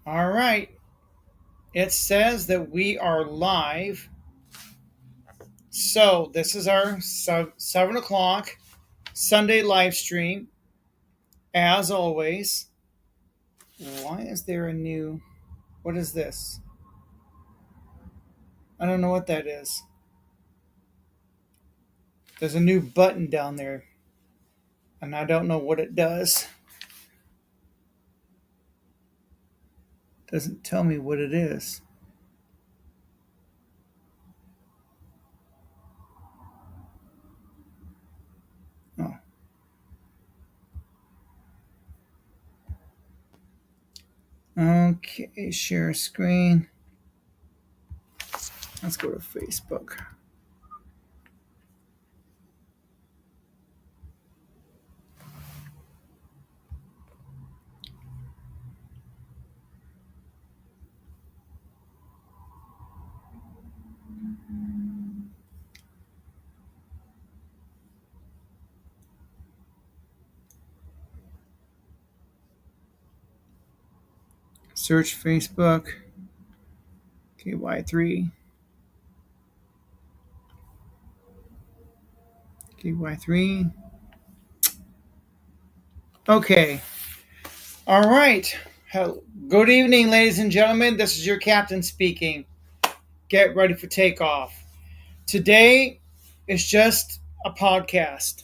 All right. It says that we are live. So this is our 7 o'clock Sunday live stream. As always, why is there a new? What is this? I don't know what that is. There's a new button down there, and I don't know what it does. Doesn't tell me what it is. Oh. Okay, share screen. Let's go to Facebook. Search Facebook. KY3. KY3. Okay. All right. Good evening, ladies and gentlemen. This is your captain speaking. Get ready for takeoff. Today is just a podcast.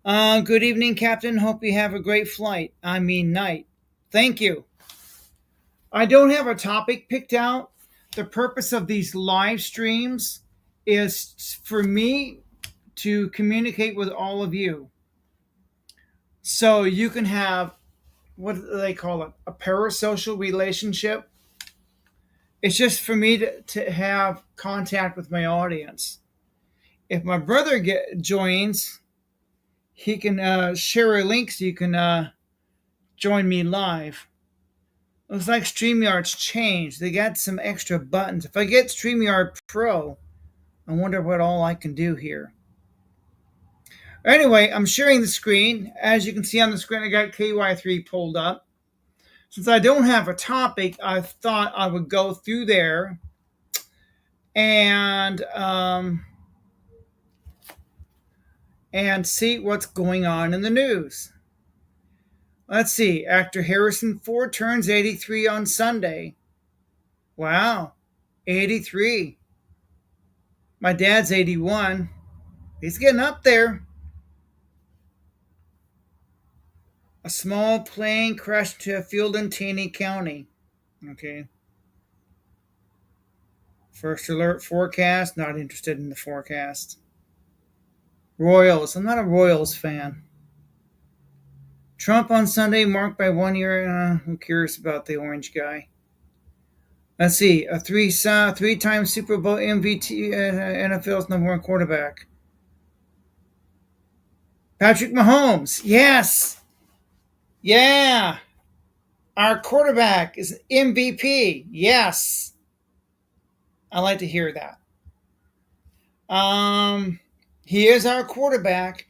Good evening, Captain. Hope you have a great flight. I mean, night. Thank you. I don't have a topic picked out. The purpose of these live streams is for me to communicate with all of you. So you can have, what do they call it, a parasocial relationship. It's just for me to have contact with my audience. If my brother joins, he can share a link so you can join me live. Looks like StreamYard's changed. They got some extra buttons. If I get StreamYard Pro, I wonder what all I can do here. Anyway, I'm sharing the screen. As you can see on the screen, I got KY3 pulled up. Since I don't have a topic, I thought I would go through there and see what's going on in the news. Let's see. Actor Harrison Ford turns 83 on Sunday. Wow, 83. My dad's 81. He's getting up there. A small plane crashed into a field in Taney County. Okay. First alert forecast. Not interested in the forecast. Royals. I'm not a Royals fan. Trump on Sunday marked by 1 year. Who cares about the orange guy? Let's see. A three-time Super Bowl MVP, NFL's number one quarterback. Patrick Mahomes. Yes. Yeah. Our quarterback is MVP. Yes. I like to hear that. He is our quarterback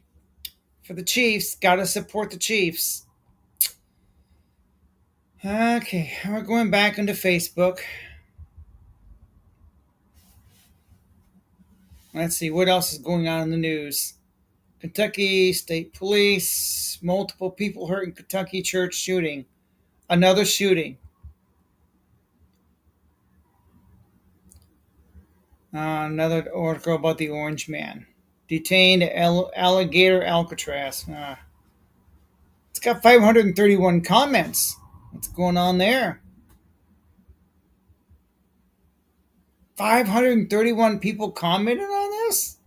for the Chiefs. Got to support the Chiefs. Okay, we're going back into Facebook. Let's see what else is going on in the news. Kentucky State Police, multiple people hurt in Kentucky church shooting. Another shooting. Another article about the Orange Man. Detained alligator Alcatraz. It's got 531 comments. What's going on there? 531 people commented on this?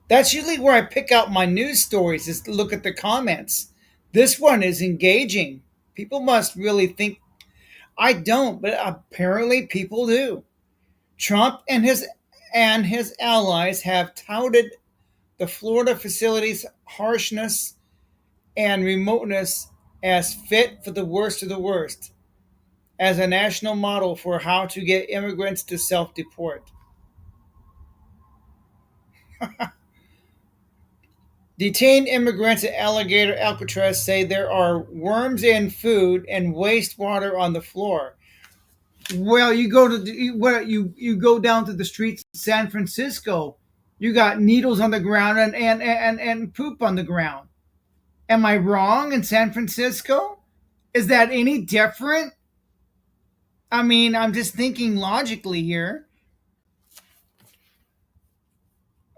That's usually where I pick out my news stories, is to look at the comments. This one is engaging. People must really think. I don't, but apparently people do. Trump and his allies have touted the Florida facility's harshness and remoteness as fit for the worst of the worst, as a national model for how to get immigrants to self-deport. Detained immigrants at Alligator Alcatraz say there are worms in food and wastewater on the floor. Well, you go to you go down to the streets of San Francisco. You got needles on the ground and poop on the ground. Am I wrong in San Francisco? Is that any different? I mean, I'm just thinking logically here.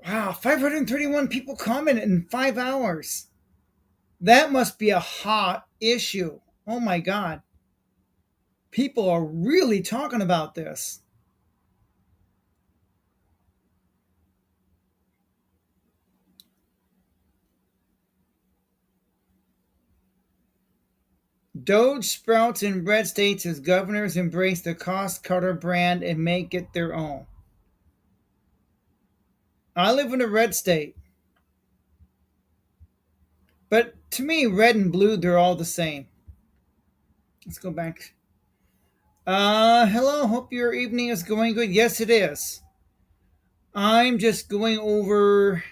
Wow, 531 people commented in 5 hours. That must be a hot issue. Oh my God. People are really talking about this. Doge sprouts in red states as governors embrace the cost cutter brand and make it their own. I live in a red state, but to me, red and blue, they're all the same. Let's go back. Hello, hope your evening is going good. Yes, it is. I'm just going over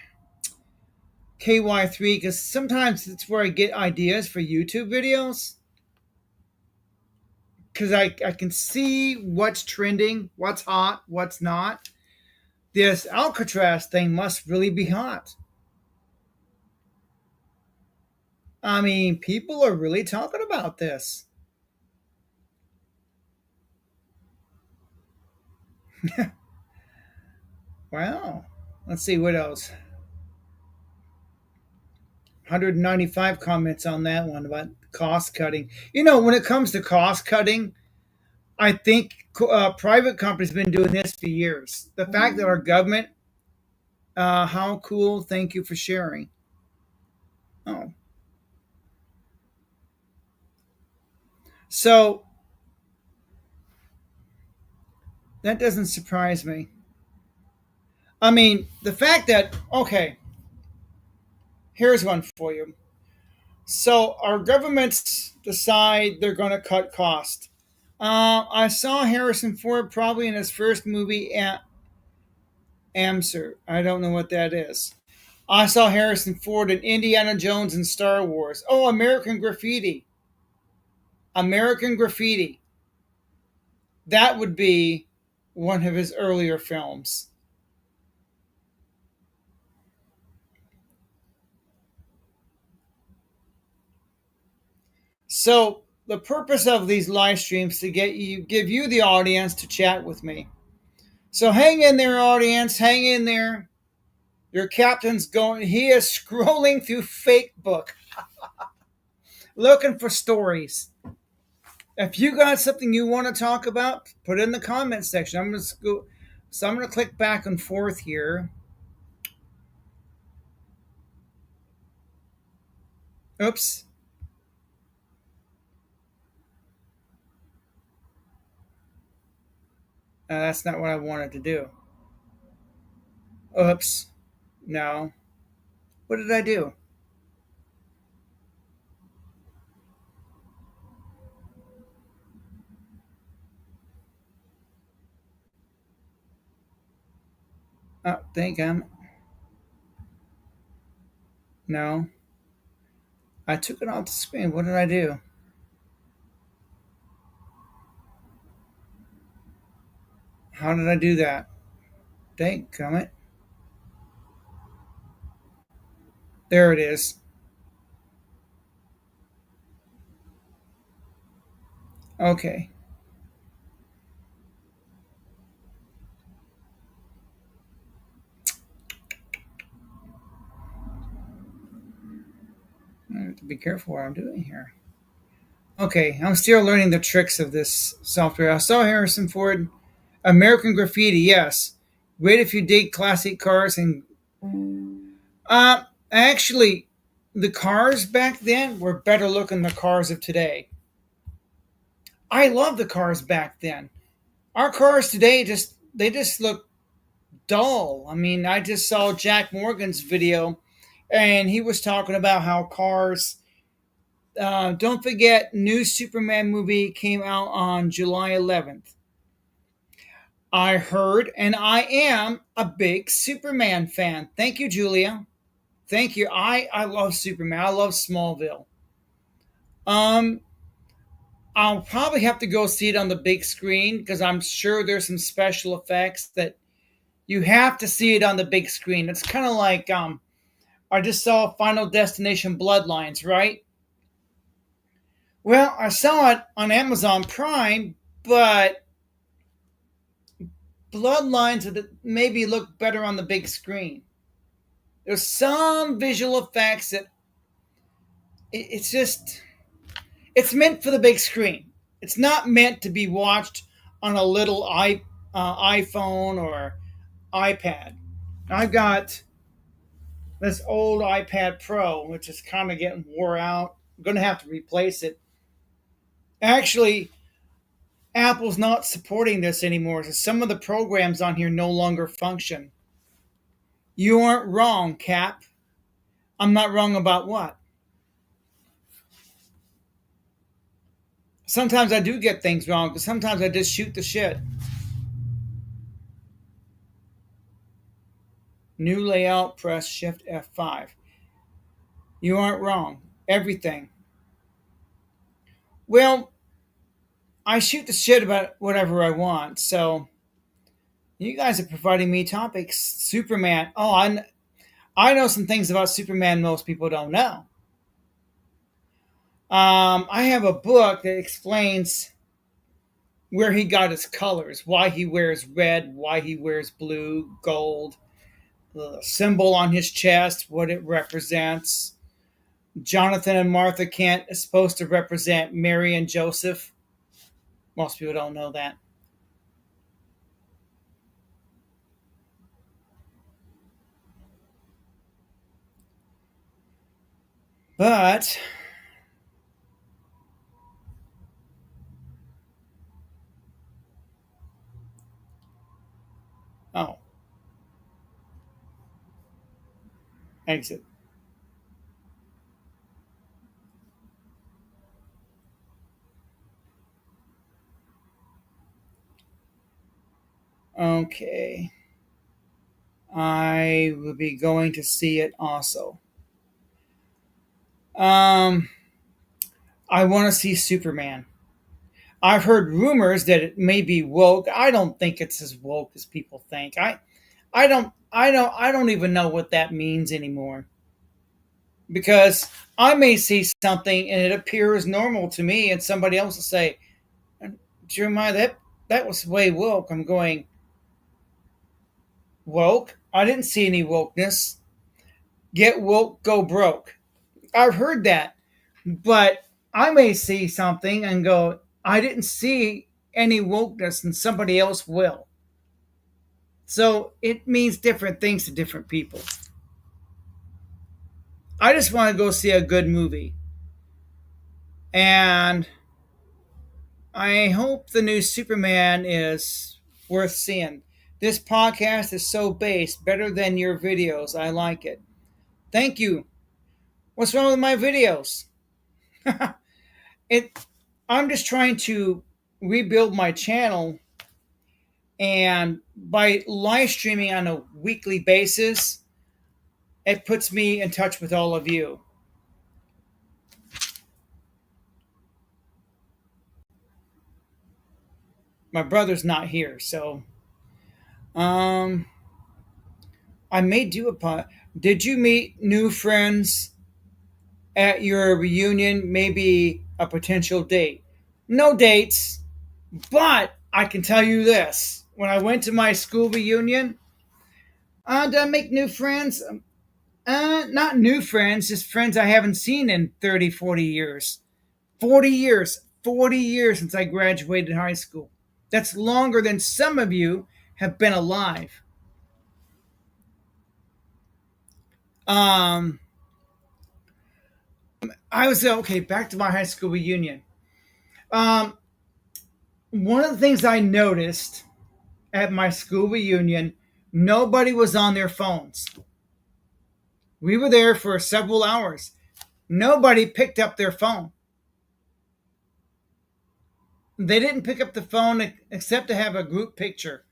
KY3 because sometimes it's where I get ideas for YouTube videos. Because I can see what's trending, what's hot, what's not. This Alcatraz thing must really be hot. I mean, people are really talking about this. Wow. Let's see what else. 195 comments on that one about cost cutting. You know, when it comes to cost cutting, I think private companies have been doing this for years. The fact that our government, how cool, thank you for sharing. Oh. So that doesn't surprise me. I mean, the fact that, okay, here's one for you. So our governments decide they're going to cut cost. I saw Harrison Ford probably in his first movie at Amser. I don't know what that is. I saw Harrison Ford in Indiana Jones and Star Wars. Oh, American Graffiti. American Graffiti. That would be one of his earlier films. So the purpose of these live streams to give you the audience to chat with me. So hang in there, audience. Hang in there. Your captain's going. He is scrolling through Fake Book, looking for stories. If you got something you want to talk about, put it in the comment section. I'm going to go. So I'm going to click back and forth here. Oops. That's not what I wanted to do. Oops. No. What did I do? Oh, think I'm. No. I took it off the screen. What did I do? How did I do that? Dang, comment. There it is. Okay. I have to be careful what I'm doing here. Okay, I'm still learning the tricks of this software. I saw Harrison Ford, American Graffiti. Yes, great if you dig classic cars and actually, the cars back then were better looking than the cars of today. I love the cars back then. Our cars today just look dull. I mean, I just saw Jack Morgan's video, and he was talking about how cars. Don't forget, new Superman movie came out on July 11th. I heard, and I am a big Superman fan. Thank you, Julia. Thank you. I love Superman. I love Smallville. Um, I'll probably have to go see it on the big screen because I'm sure there's some special effects that you have to see it on the big screen. It's kind of like I just saw Final Destination Bloodlines, right? Well, I saw it on Amazon Prime, but Bloodlines would maybe look better on the big screen. There's some visual effects that it's just it's meant for the big screen. It's not meant to be watched on a little iPhone or iPad. I've got this old iPad Pro, which is kind of getting wore out. I'm going to have to replace it. Actually, Apple's not supporting this anymore, so some of the programs on here no longer function. You aren't wrong, Cap. I'm not wrong about what? Sometimes I do get things wrong, because sometimes I just shoot the shit. New layout, press Shift F5. You aren't wrong. Everything. Well, I shoot the shit about whatever I want, so you guys are providing me topics. Superman. Oh, I know some things about Superman most people don't know. I have a book that explains where he got his colors, why he wears red, why he wears blue, gold, the symbol on his chest, what it represents. Jonathan and Martha Kent is supposed to represent Mary and Joseph. Most people don't know that. But, oh, exit. Okay. I will be going to see it also. Um, I want to see Superman. I've heard rumors that it may be woke. I don't think it's as woke as people think. I don't even know what that means anymore. Because I may see something and it appears normal to me, and somebody else will say, Jeremiah, that was way woke. I'm going, woke? I didn't see any wokeness. Get woke, go broke. I've heard that. But I may see something and go, I didn't see any wokeness, and somebody else will. So it means different things to different people. I just want to go see a good movie. And I hope the new Superman is worth seeing. This podcast is so based, better than your videos. I like it. Thank you. What's wrong with my videos? it I'm just trying to rebuild my channel, and by live streaming on a weekly basis, it puts me in touch with all of you. My brother's not here, so um I may do a pod. Did you meet new friends at your reunion? Maybe a potential date. No dates, but I can tell you this. When I went to my school reunion, did I make new friends? Not new friends, just friends I haven't seen in 30, 40 years. 40 years. 40 years since I graduated high school. That's longer than some of you have been alive. Um, I was okay. Back to my high school reunion. Um, One of the things I noticed at my school reunion, nobody was on their phones. We were there for several hours. Nobody picked up their phone. They didn't pick up the phone except to have a group picture.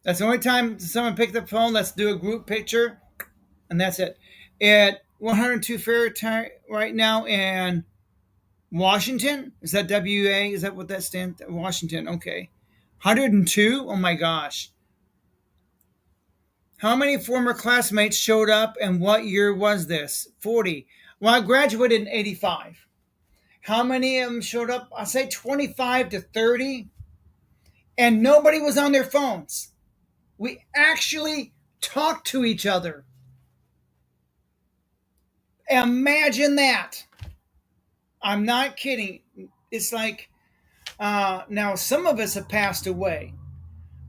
That's the only time someone picked up the phone. Let's do a group picture, and that's it. At 102 Fahrenheit right now, and Washington? Is that WA? Is that what that stands? Washington. Okay. 102? Oh my gosh. How many former classmates showed up and what year was this? 40. Well, I graduated in 85. How many of them showed up? I say 25 to 30. And nobody was on their phones. We actually talked to each other. Imagine that. I'm not kidding. It's like, now some of us have passed away.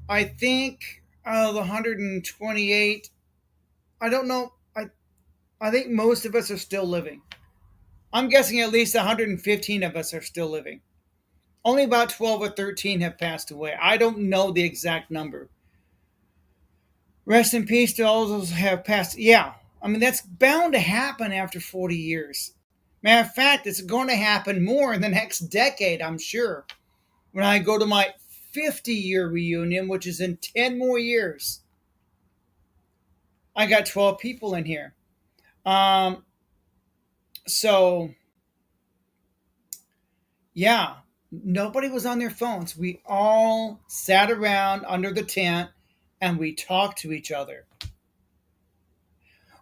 I think the 128, I don't know. I think most of us are still living. I'm guessing at least 115 of us are still living. Only about 12 or 13 have passed away. I don't know the exact number. Rest in peace to all those who have passed. Yeah, I mean, that's bound to happen after 40 years. Matter of fact, it's going to happen more in the next decade, I'm sure. When I go to my 50-year reunion, which is in 10 more years, I got 12 people in here. Um, so, yeah, nobody was on their phones. We all sat around under the tent and we talked to each other.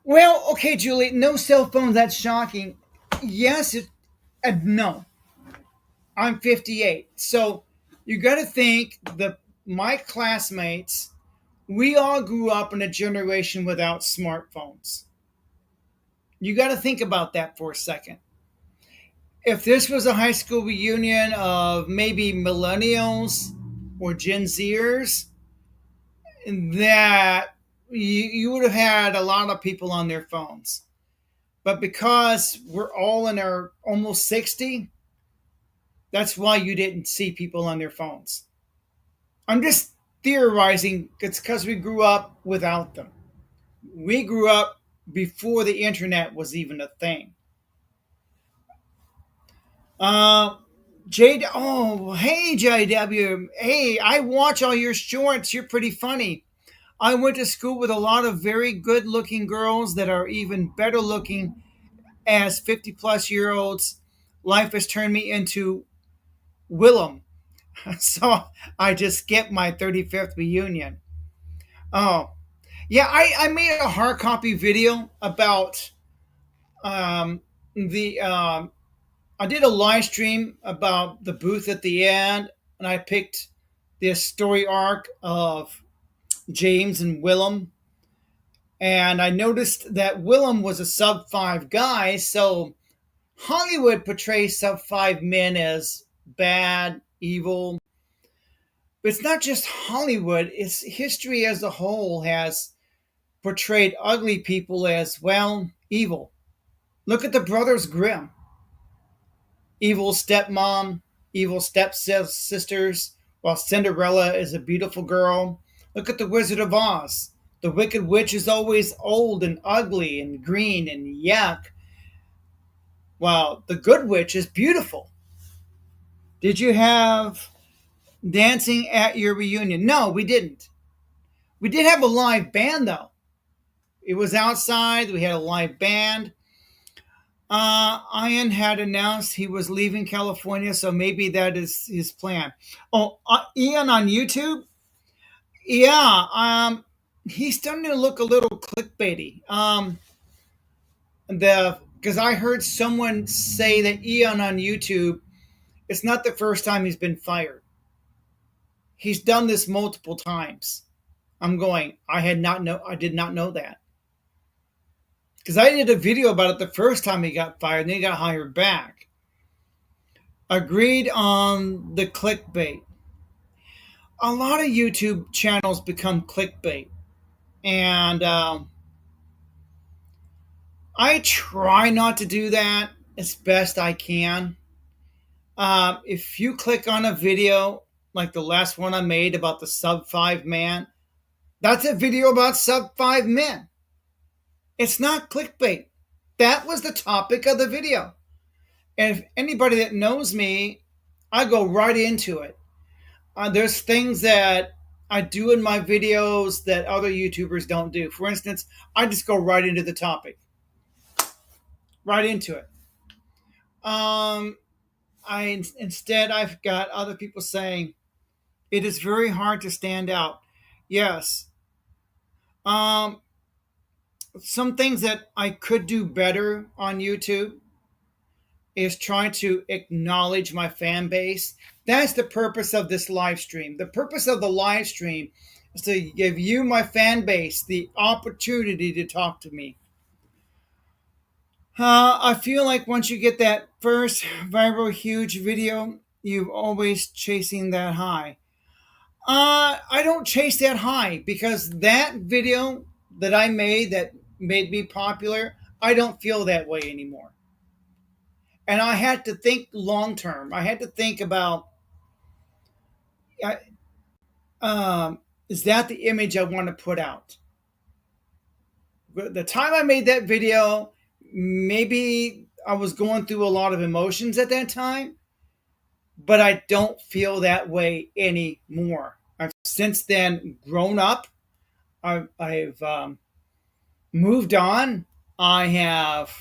Well, okay, Julie, no cell phones. That's shocking. Yes, no. I'm 58. So you got to think that my classmates, we all grew up in a generation without smartphones. You got to think about that for a second. If this was a high school reunion of maybe millennials or Gen Zers, that you would have had a lot of people on their phones. But because we're all in our almost 60, that's why you didn't see people on their phones. I'm just theorizing it's because we grew up without them. We grew up before the internet was even a thing. Uh, oh, hey, JW. Hey, I watch all your shorts. You're pretty funny. I went to school with a lot of very good looking girls that are even better looking as 50 plus year olds. Life has turned me into Willem. So I just skipped my 35th reunion. Oh, yeah, I made a hard copy video about the. I did a live stream about the booth at the end, and I picked the story arc of James and Willem. And I noticed that Willem was a sub 5 guy, so Hollywood portrays sub 5 men as bad, evil. But it's not just Hollywood, it's history as a whole has portrayed ugly people as, well, evil. Look at the Brothers Grimm. Evil stepmom, evil stepsisters, while Cinderella is a beautiful girl. Look at the Wizard of Oz. The Wicked Witch is always old and ugly and green and yuck, while the Good Witch is beautiful. Did you have dancing at your reunion? No, we didn't. We did have a live band, though. It was outside. We had a live band. Ian had announced he was leaving California, so maybe that is his plan. Oh, Ian on YouTube? Yeah, he's starting to look a little clickbaity. The because I heard someone say that Ian on YouTube, it's not the first time he's been fired. He's done this multiple times. I'm going. I did not know that. Because I did a video about it the first time he got fired, and then he got hired back. Agreed on the clickbait. A lot of YouTube channels become clickbait. And I try not to do that as best I can. If you click on a video like the last one I made about the sub 5 man, that's a video about sub 5 men. It's not clickbait. That was the topic of the video. And if anybody that knows me, I go right into it. There's things that I do in my videos that other YouTubers don't do. For instance, I just go right into the topic, right into it. instead I've got other people saying it is very hard to stand out. Yes. Um, some things that I could do better on YouTube is trying to acknowledge my fan base. That's the purpose of this live stream. The purpose of the live stream is to give you, my fan base, the opportunity to talk to me. I feel like once you get that first viral huge video, you're always chasing that high. I don't chase that high because that video that I made that made me popular, I don't feel that way anymore. And I had to think long term. I had to think about, is that the image I want to put out? The time I made that video, maybe I was going through a lot of emotions at that time, but I don't feel that way anymore. I've since then grown up. I've moved on. I have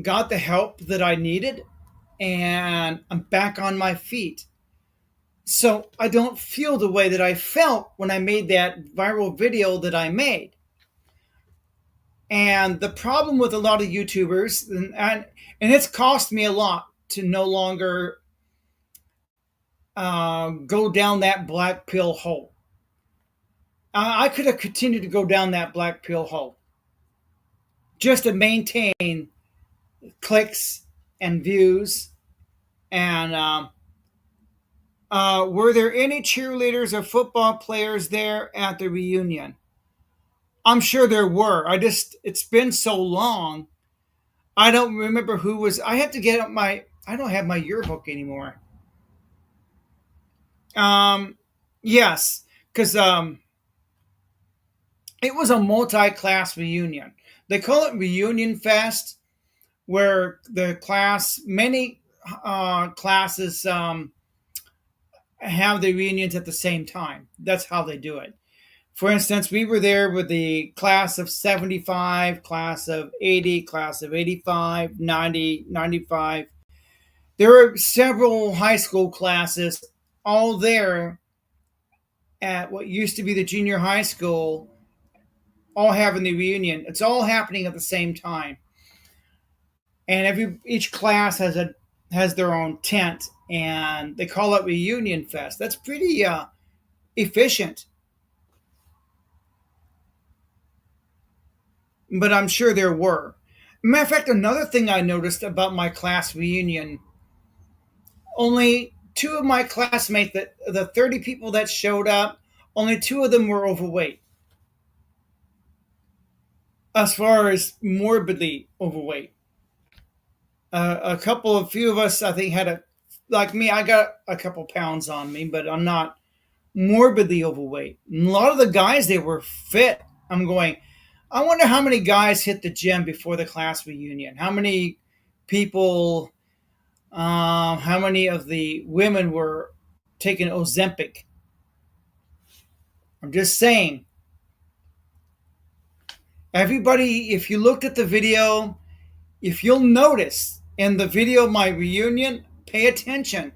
got the help that I needed, and I'm back on my feet. So I don't feel the way that I felt when I made that viral video that I made. And the problem with a lot of YouTubers, and it's cost me a lot to no longer go down that black pill hole. I could have continued to go down that black pill hole just to maintain clicks and views. And were there any cheerleaders or football players there at the reunion? I'm sure there were. It's been so long. I don't remember who was. I have to get up I don't have my yearbook anymore. Yes, because it was a multi-class reunion. They call it Reunion Fest, where many classes have the reunions at the same time. That's how they do it. For instance, we were there with the class of 75, class of 80, class of 85, 90, 95. There were several high school classes all there at what used to be the junior high school, all having the reunion. It's all happening at the same time. And each class has their own tent, and they call it Reunion Fest. That's pretty efficient. But I'm sure there were. Matter of fact, another thing I noticed about my class reunion, only two of my classmates, the 30 people that showed up, only two of them were overweight. As far as morbidly overweight. A few of us, I think, like me, I got a couple pounds on me, but I'm not morbidly overweight. And a lot of the guys, they were fit. I'm going, I wonder how many guys hit the gym before the class reunion. How many people, how many of the women were taking Ozempic? I'm just saying. Everybody, if you looked at the video, if you'll notice in the video of my reunion, pay attention.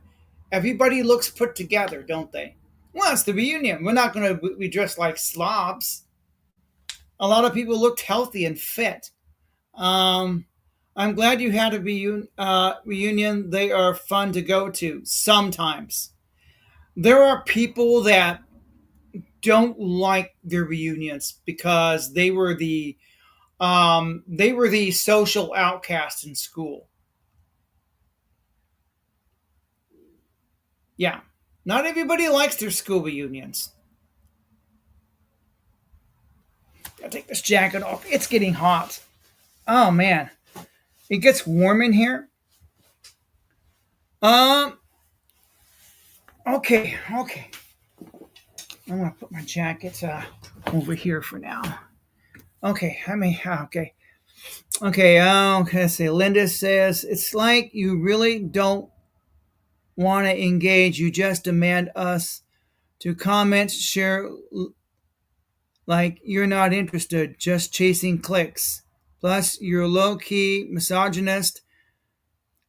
Everybody looks put together, don't they? Well, it's the reunion. We're not going to be dressed like slobs. A lot of people looked healthy and fit. I'm glad you had a reunion. They are fun to go to sometimes. There are people that don't like their reunions because they were the social outcasts in school. Yeah, not everybody likes their school reunions. I'll take this jacket off. It's getting hot. Oh man, it gets warm in here. Um. Okay. I'm gonna put my jacket over here for now. Okay. Okay. Okay. Let's see. Linda says it's like you really don't want to engage. You just demand us to comment, share, like you're not interested, just chasing clicks. Plus, you're low key misogynist.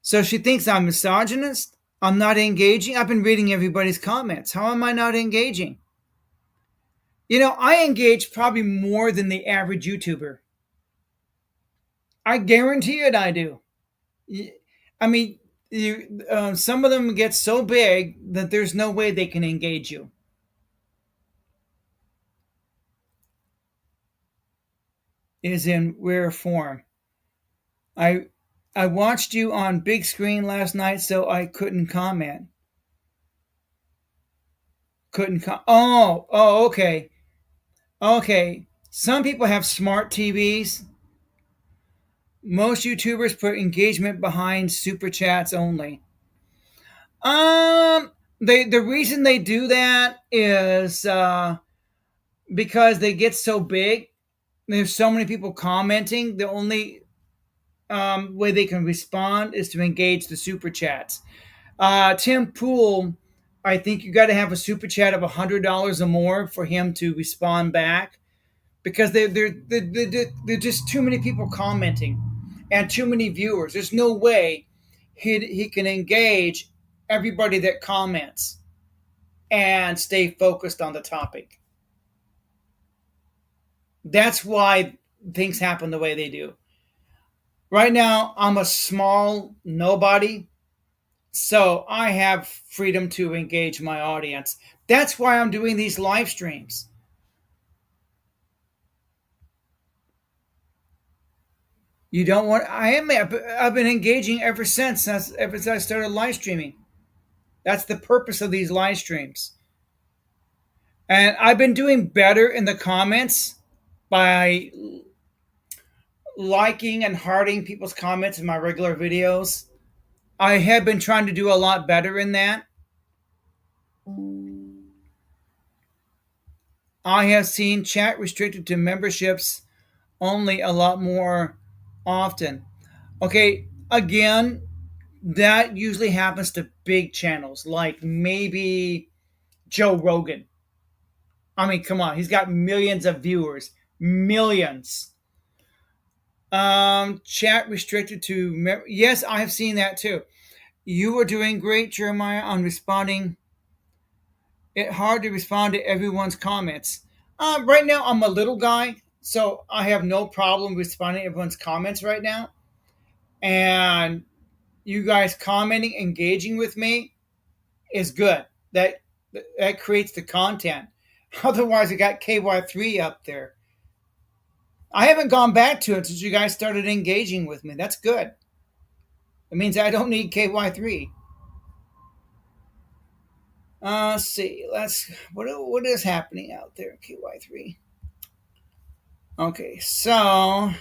So she thinks I'm misogynist. I'm not engaging. I've been reading everybody's comments. How am I not engaging? I engage probably more than the average YouTuber. I guarantee it I do. I mean, some of them get so big that there's no way they can engage you. Is in rare form. I I watched you on big screen last night, so I couldn't comment. Oh, okay, okay. Some people have smart TVs. Most YouTubers put engagement behind super chats only. The reason they do that is because they get so big. There's so many people commenting. The only way they can respond is to engage the super chats. Tim Pool, I think you got to have a super chat of $100 or more for him to respond back because they're just too many people commenting and too many viewers. There's no way he can engage everybody that comments and stay focused on the topic. That's why things happen the way they do. Right now, I'm a small nobody, so I have freedom to engage my audience. That's why I'm doing these live streams. You don't want. I've been engaging ever since I started live streaming. That's the purpose of these live streams. And I've been doing better in the comments by liking and hearting people's comments in my regular videos. I have been trying to do a lot better in that. I have seen chat restricted to memberships only a lot more often. Okay, again, that usually happens to big channels like maybe Joe Rogan. I mean, come on, he's got millions of viewers, millions. Chat restricted to yes, I have seen that too. You are doing great, Jeremiah, on responding. It's hard to respond to everyone's comments. Right now, I'm a little guy, so I have no problem responding to everyone's comments right now. And you guys commenting, engaging with me is good. That creates the content. Otherwise, I got KY3 up there. I haven't gone back to it since you guys started engaging with me. That's good. It means I don't need KY3. Let's see. What is happening out there, KY3? Okay, so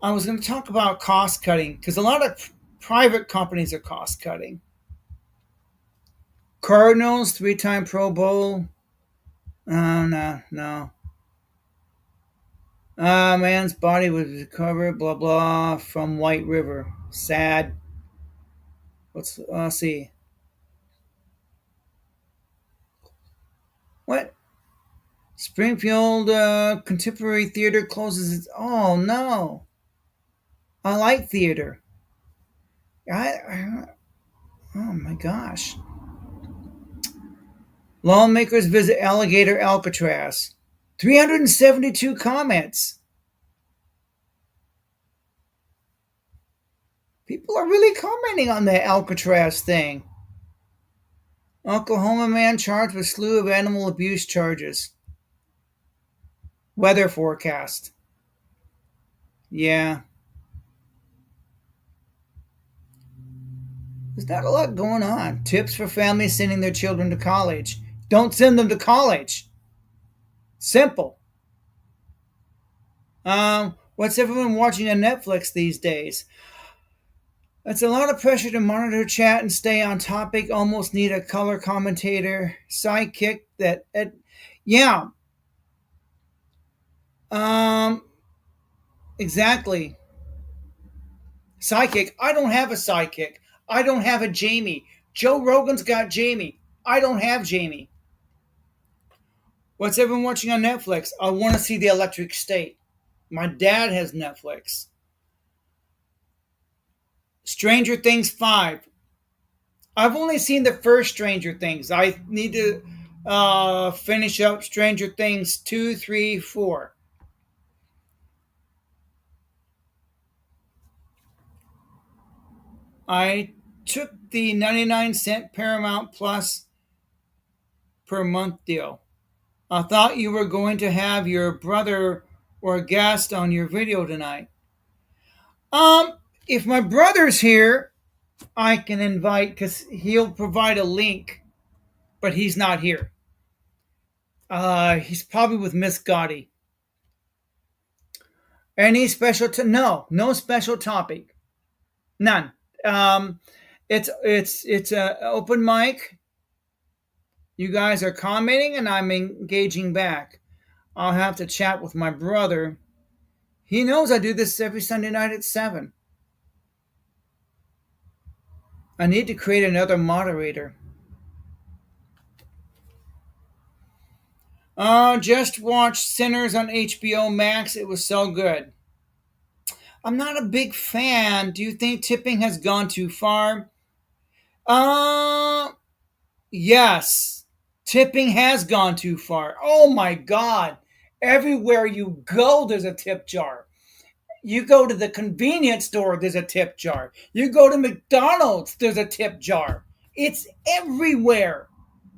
I was going to talk about cost cutting because a lot of private companies are cost cutting. Cardinals, 3-time Pro Bowl. Oh, no. Man's body was recovered, blah, blah, from White River. Sad. Let's see. What? Springfield Contemporary Theater closes its. Oh, no. I like theater. Oh, my gosh. Lawmakers visit alligator Alcatraz. 372 comments. People are really commenting on the Alcatraz thing. Oklahoma man charged with slew of animal abuse charges. Weather forecast. Yeah. There's not a lot going on. Tips for families sending their children to college. Don't send them to college. Simple. What's everyone watching on Netflix these days? It's a lot of pressure to monitor chat and stay on topic. Almost need a color commentator, sidekick. Yeah. Um, exactly. Sidekick. I don't have a sidekick. I don't have a Jamie. Joe Rogan's got Jamie. I don't have Jamie. What's everyone watching on Netflix? I want to see The Electric State. My dad has Netflix. Stranger Things 5. I've only seen the first Stranger Things. I need to finish up Stranger Things 2, 3, 4. I took the 99-cent Paramount Plus per month deal. I thought you were going to have your brother or guest on your video tonight. Um, if my brother's here, I can invite because he'll provide a link, but he's not here. He's probably with Miss Gotti. Any special? No special topic. None. Um, it's a open mic. You guys are commenting, and I'm engaging back. I'll have to chat with my brother. He knows I do this every Sunday night at 7. I need to create another moderator. Just watched Sinners on HBO Max. It was so good. I'm not a big fan. Do you think tipping has gone too far? Uh, yes. Tipping has gone too far. Oh my God. Everywhere you go, there's a tip jar. You go to the convenience store, there's a tip jar. You go to McDonald's, there's a tip jar. It's everywhere.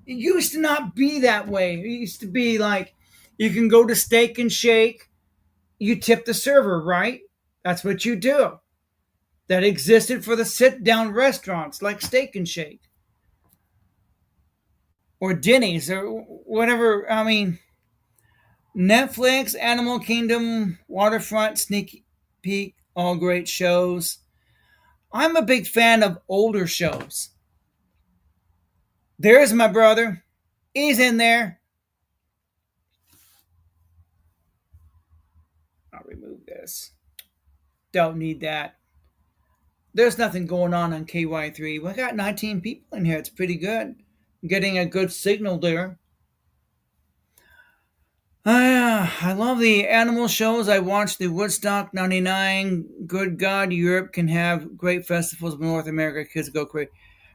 It used to not be that way. It used to be like you can go to Steak and Shake, you tip the server, right? That's what you do. That existed for the sit down restaurants like Steak and Shake or Denny's or whatever. I mean, Netflix, Animal Kingdom, Waterfront, Sneak Peek, all great shows. I'm a big fan of older shows. There's my brother. He's in there. I'll remove this. Don't need that. There's nothing going on KY3. We got 19 people in here. It's pretty good. Getting a good signal there. I love the animal shows. I watched the Woodstock 99. Good God, Europe can have great festivals, but North America kids go crazy.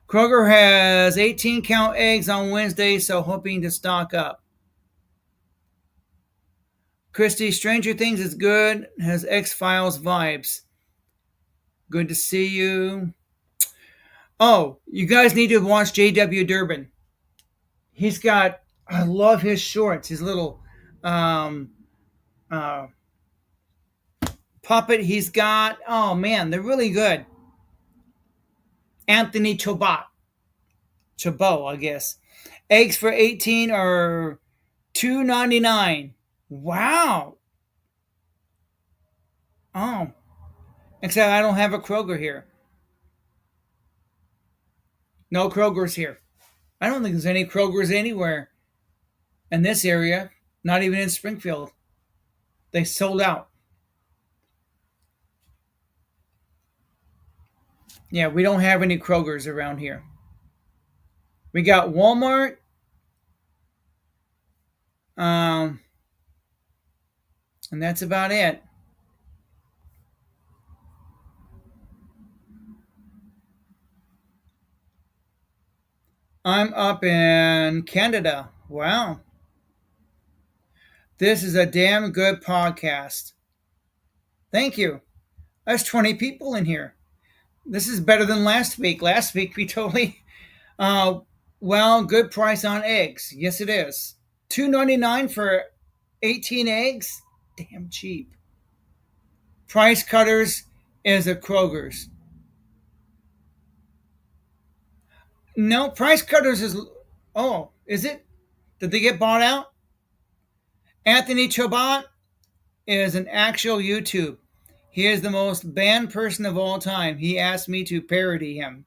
Kroger has 18 count eggs on Wednesday, so hoping to stock up. Christy, Stranger Things is good. Has X-Files vibes. Good to see you. Oh, you guys need to watch J.W. Durbin. I love his shorts, his little um, uh, puppet he's got. Oh man, they're really good. Anthony Chabot, I guess. Eggs for 18 or $2.99. Wow. Oh, except I don't have a Kroger here. No Kroger's here. I don't think there's any Kroger's anywhere in this area. Not even in Springfield. They sold out. Yeah, we don't have any Kroger's around here. We got Walmart. Um, and that's about it. I'm up in Canada. Wow. This is a damn good podcast. Thank you. That's 20 people in here. This is better than last week. Last week we totally uh good price on eggs. Yes it is. $2.99 for 18 eggs? Damn cheap. Price Cutters is a Kroger's. No, Price Cutters is. Oh, is it? Did they get bought out? Anthony Chabot is an actual YouTube. He is the most banned person of all time. He asked me to parody him.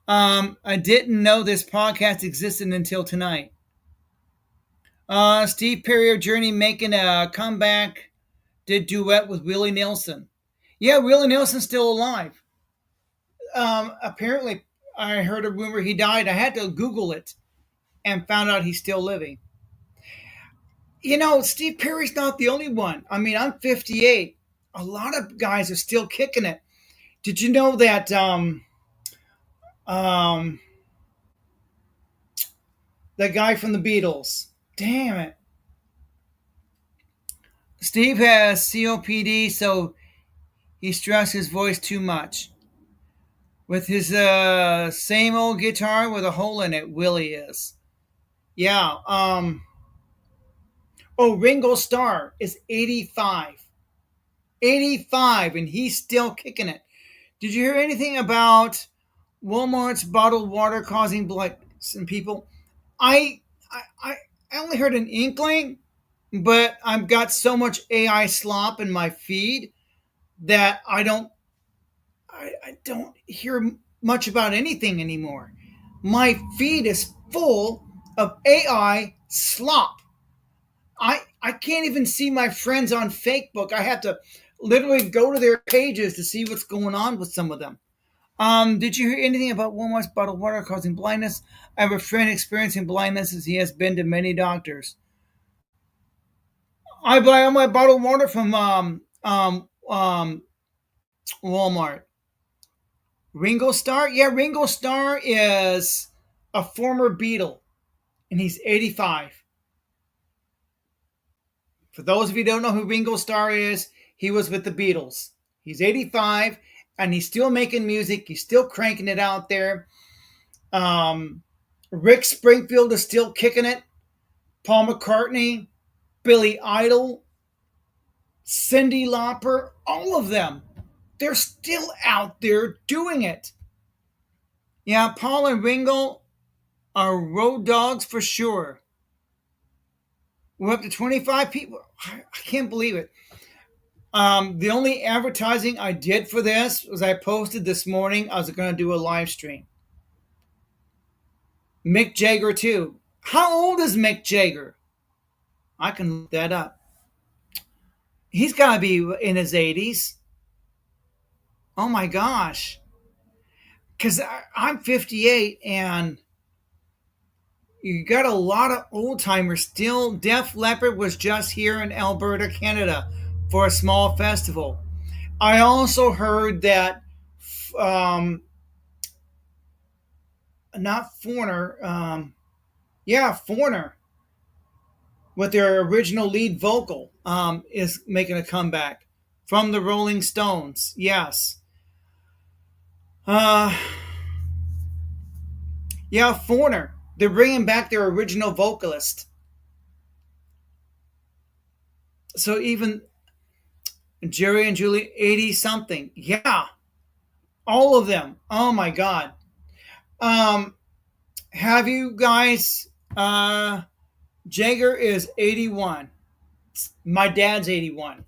I didn't know this podcast existed until tonight. Steve Perry of Journey making a comeback. Did duet with Willie Nelson. Yeah, Willie Nelson's still alive. Apparently, I heard a rumor he died. I had to Google it and found out he's still living. You know, Steve Perry's not the only one. I mean, I'm 58. a lot of guys are still kicking it. Did you know that um, that guy from the Beatles? Damn it. Steve has COPD, so he stressed his voice too much. With his same old guitar with a hole in it, Willie is. Yeah. Oh, Ringo Starr is 85. 85, and he's still kicking it. Did you hear anything about Walmart's bottled water causing blood in people? I, I only heard an inkling, but I've got so much AI slop in my feed that I don't hear much about anything anymore. My feed is full of AI slop. I can't even see my friends on Facebook. I have to literally go to their pages to see what's going on with some of them. Did you hear anything about Walmart's bottled water causing blindness? I have a friend experiencing blindness as he has been to many doctors. I buy all my bottled water from Walmart. Ringo Starr? Yeah, Ringo Starr is a former Beatle, and he's 85. For those of you who don't know who Ringo Starr is, he was with the Beatles. He's 85, and he's still making music. He's still cranking it out there. Rick Springfield is still kicking it. Paul McCartney, Billy Idol, Cyndi Lauper, all of them. They're still out there doing it. Yeah, Paul and Ringo are road dogs for sure. We're up to 25 people. I can't believe it. The only advertising I did for this was I posted this morning. I was going to do a live stream. Mick Jagger, too. How old is Mick Jagger? I can look that up. He's got to be in his 80s. Oh my gosh. Because I'm 58 and you got a lot of old timers still. Def Leppard was just here in Alberta, Canada for a small festival. I also heard that, not Foreigner, Foreigner, with their original lead vocal, is making a comeback from the Rolling Stones. Yes. Uh, yeah, Foreigner. They're bringing back their original vocalist. So even Jerry and Julie, 80 something. Yeah. All of them. Oh my God. Um, have you guys, Jagger is 81. My dad's 81.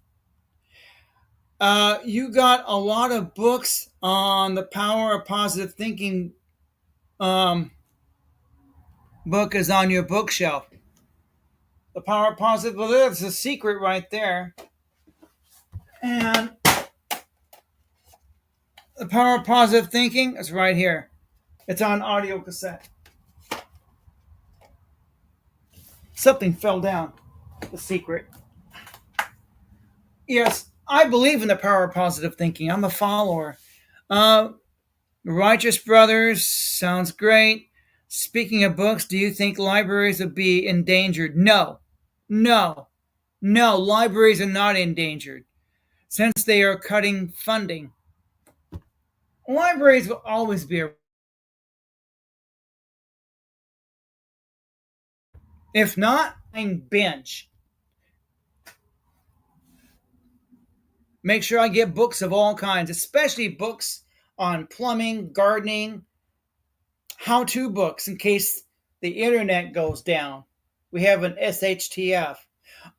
You got a lot of books on the power of positive thinking. Book is on your bookshelf. The power of positive. Well, there's a secret right there. And the power of positive thinking is right here. It's on audio cassette. Something fell down. The secret. Yes, I believe in the power of positive thinking. I'm a follower. Uh, Righteous Brothers sounds great. Speaking of books, do you think libraries would be endangered? No. No. No, libraries are not endangered since they are cutting funding. Libraries will always be a. If not, I'm binge. Make sure I get books of all kinds, especially books on plumbing, gardening, how-to books in case the internet goes down. We have an SHTF.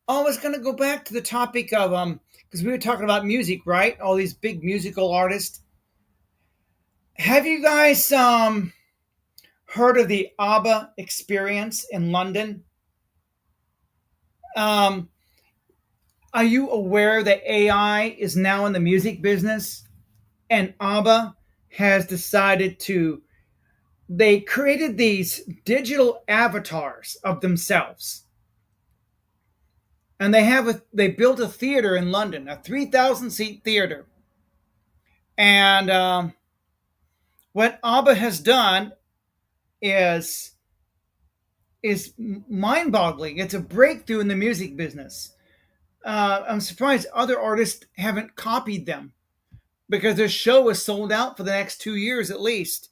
Oh, I was going to go back to the topic of because we were talking about music, right? All these big musical artists. Have you guys heard of the ABBA experience in London? Um, are you aware that AI is now in the music business? And ABBA has decided to, they created these digital avatars of themselves. and they built a theater in London, a 3,000 seat theater. And what ABBA has done is is mind-boggling. It's a breakthrough in the music business. I'm surprised other artists haven't copied them because their show is sold out for the next 2 years at least.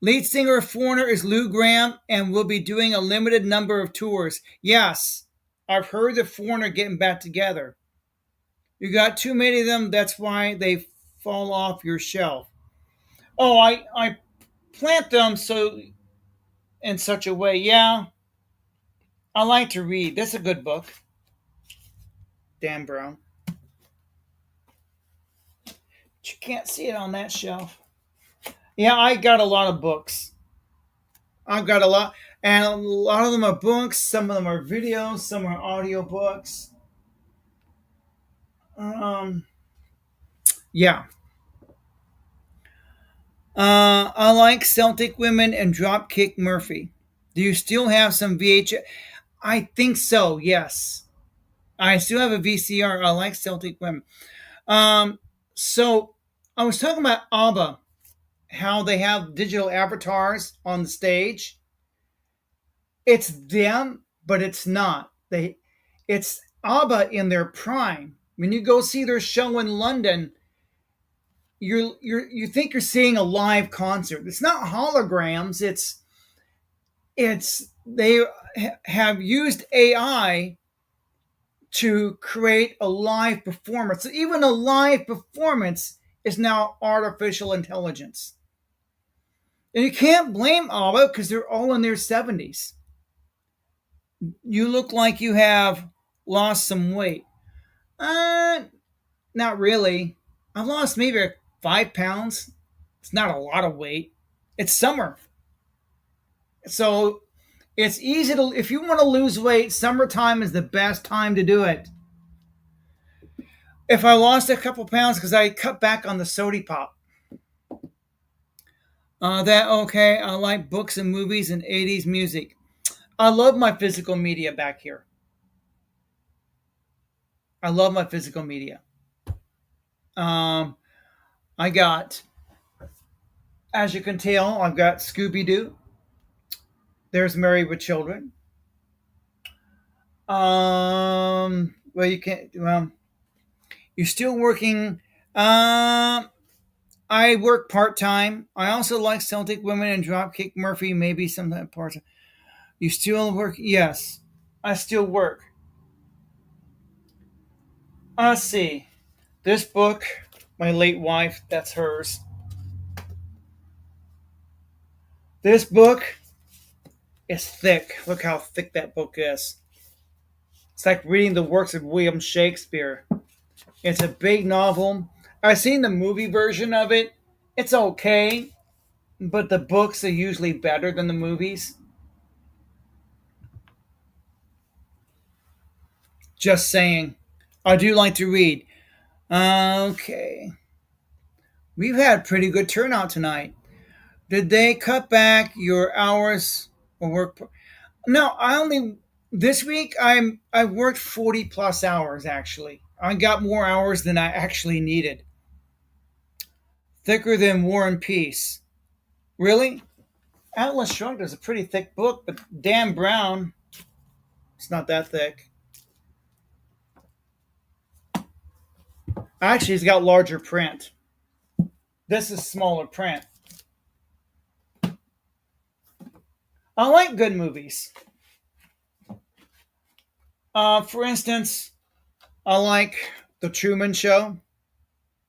Lead singer of Foreigner is Lou Gramm and will be doing a limited number of tours. Yes, I've heard the Foreigner getting back together. You got too many of them, that's why they fall off your shelf. Oh, I plant them so in such a way. Yeah, I like to read. That's a good book. Dan Brown. But you can't see it on that shelf. Yeah, I got a lot of books. I've got a lot, and a lot of them are books. Some of them are videos. Some are audio books. Um, yeah. I like Celtic Women and Dropkick Murphy. Do you still have some VHS? I think so. Yes, I still have a VCR. I like Celtic Women. Um, so I was talking about ABBA, how they have digital avatars on the stage. It's them, but it's not. It's ABBA in their prime. When you go see their show in London, you think you're seeing a live concert. It's not holograms. It's they have used AI to create a live performance. So even a live performance is now artificial intelligence. And you can't blame ABBA because they're all in their 70s. You look like you have lost some weight. Uh, Not really. I've lost maybe 5 pounds. It's not a lot of weight. It's summer. So it's easy to, if you want to lose weight, summertime is the best time to do it. If I lost a couple pounds because I cut back on the sody pop. That okay. I like books and movies and 80s music. I love my physical media back here. I love my physical media. Um, I got, as you can tell, I've got Scooby Doo. There's Married with Children. Well, you can't. Well, you're still working. I work part time. I also like Celtic Women and Dropkick Murphy. Maybe sometimes part time. You still work? Yes, I still work. Let's see. This book, my late wife, that's hers. This book is thick. Look how thick that book is. It's like reading the works of William Shakespeare. It's a big novel. I've seen the movie version of it. It's okay, but the books are usually better than the movies. Just saying. I do like to read. Okay. We've had pretty good turnout tonight. Did they cut back your hours or work? No, I only this week I worked 40 plus hours actually. I got more hours than I actually needed. Thicker than War and Peace. Really? Atlas Shrugged is a pretty thick book, but Dan Brown, it's not that thick. Actually, it's got larger print. This is smaller print. I like good movies. For instance, I like The Truman Show.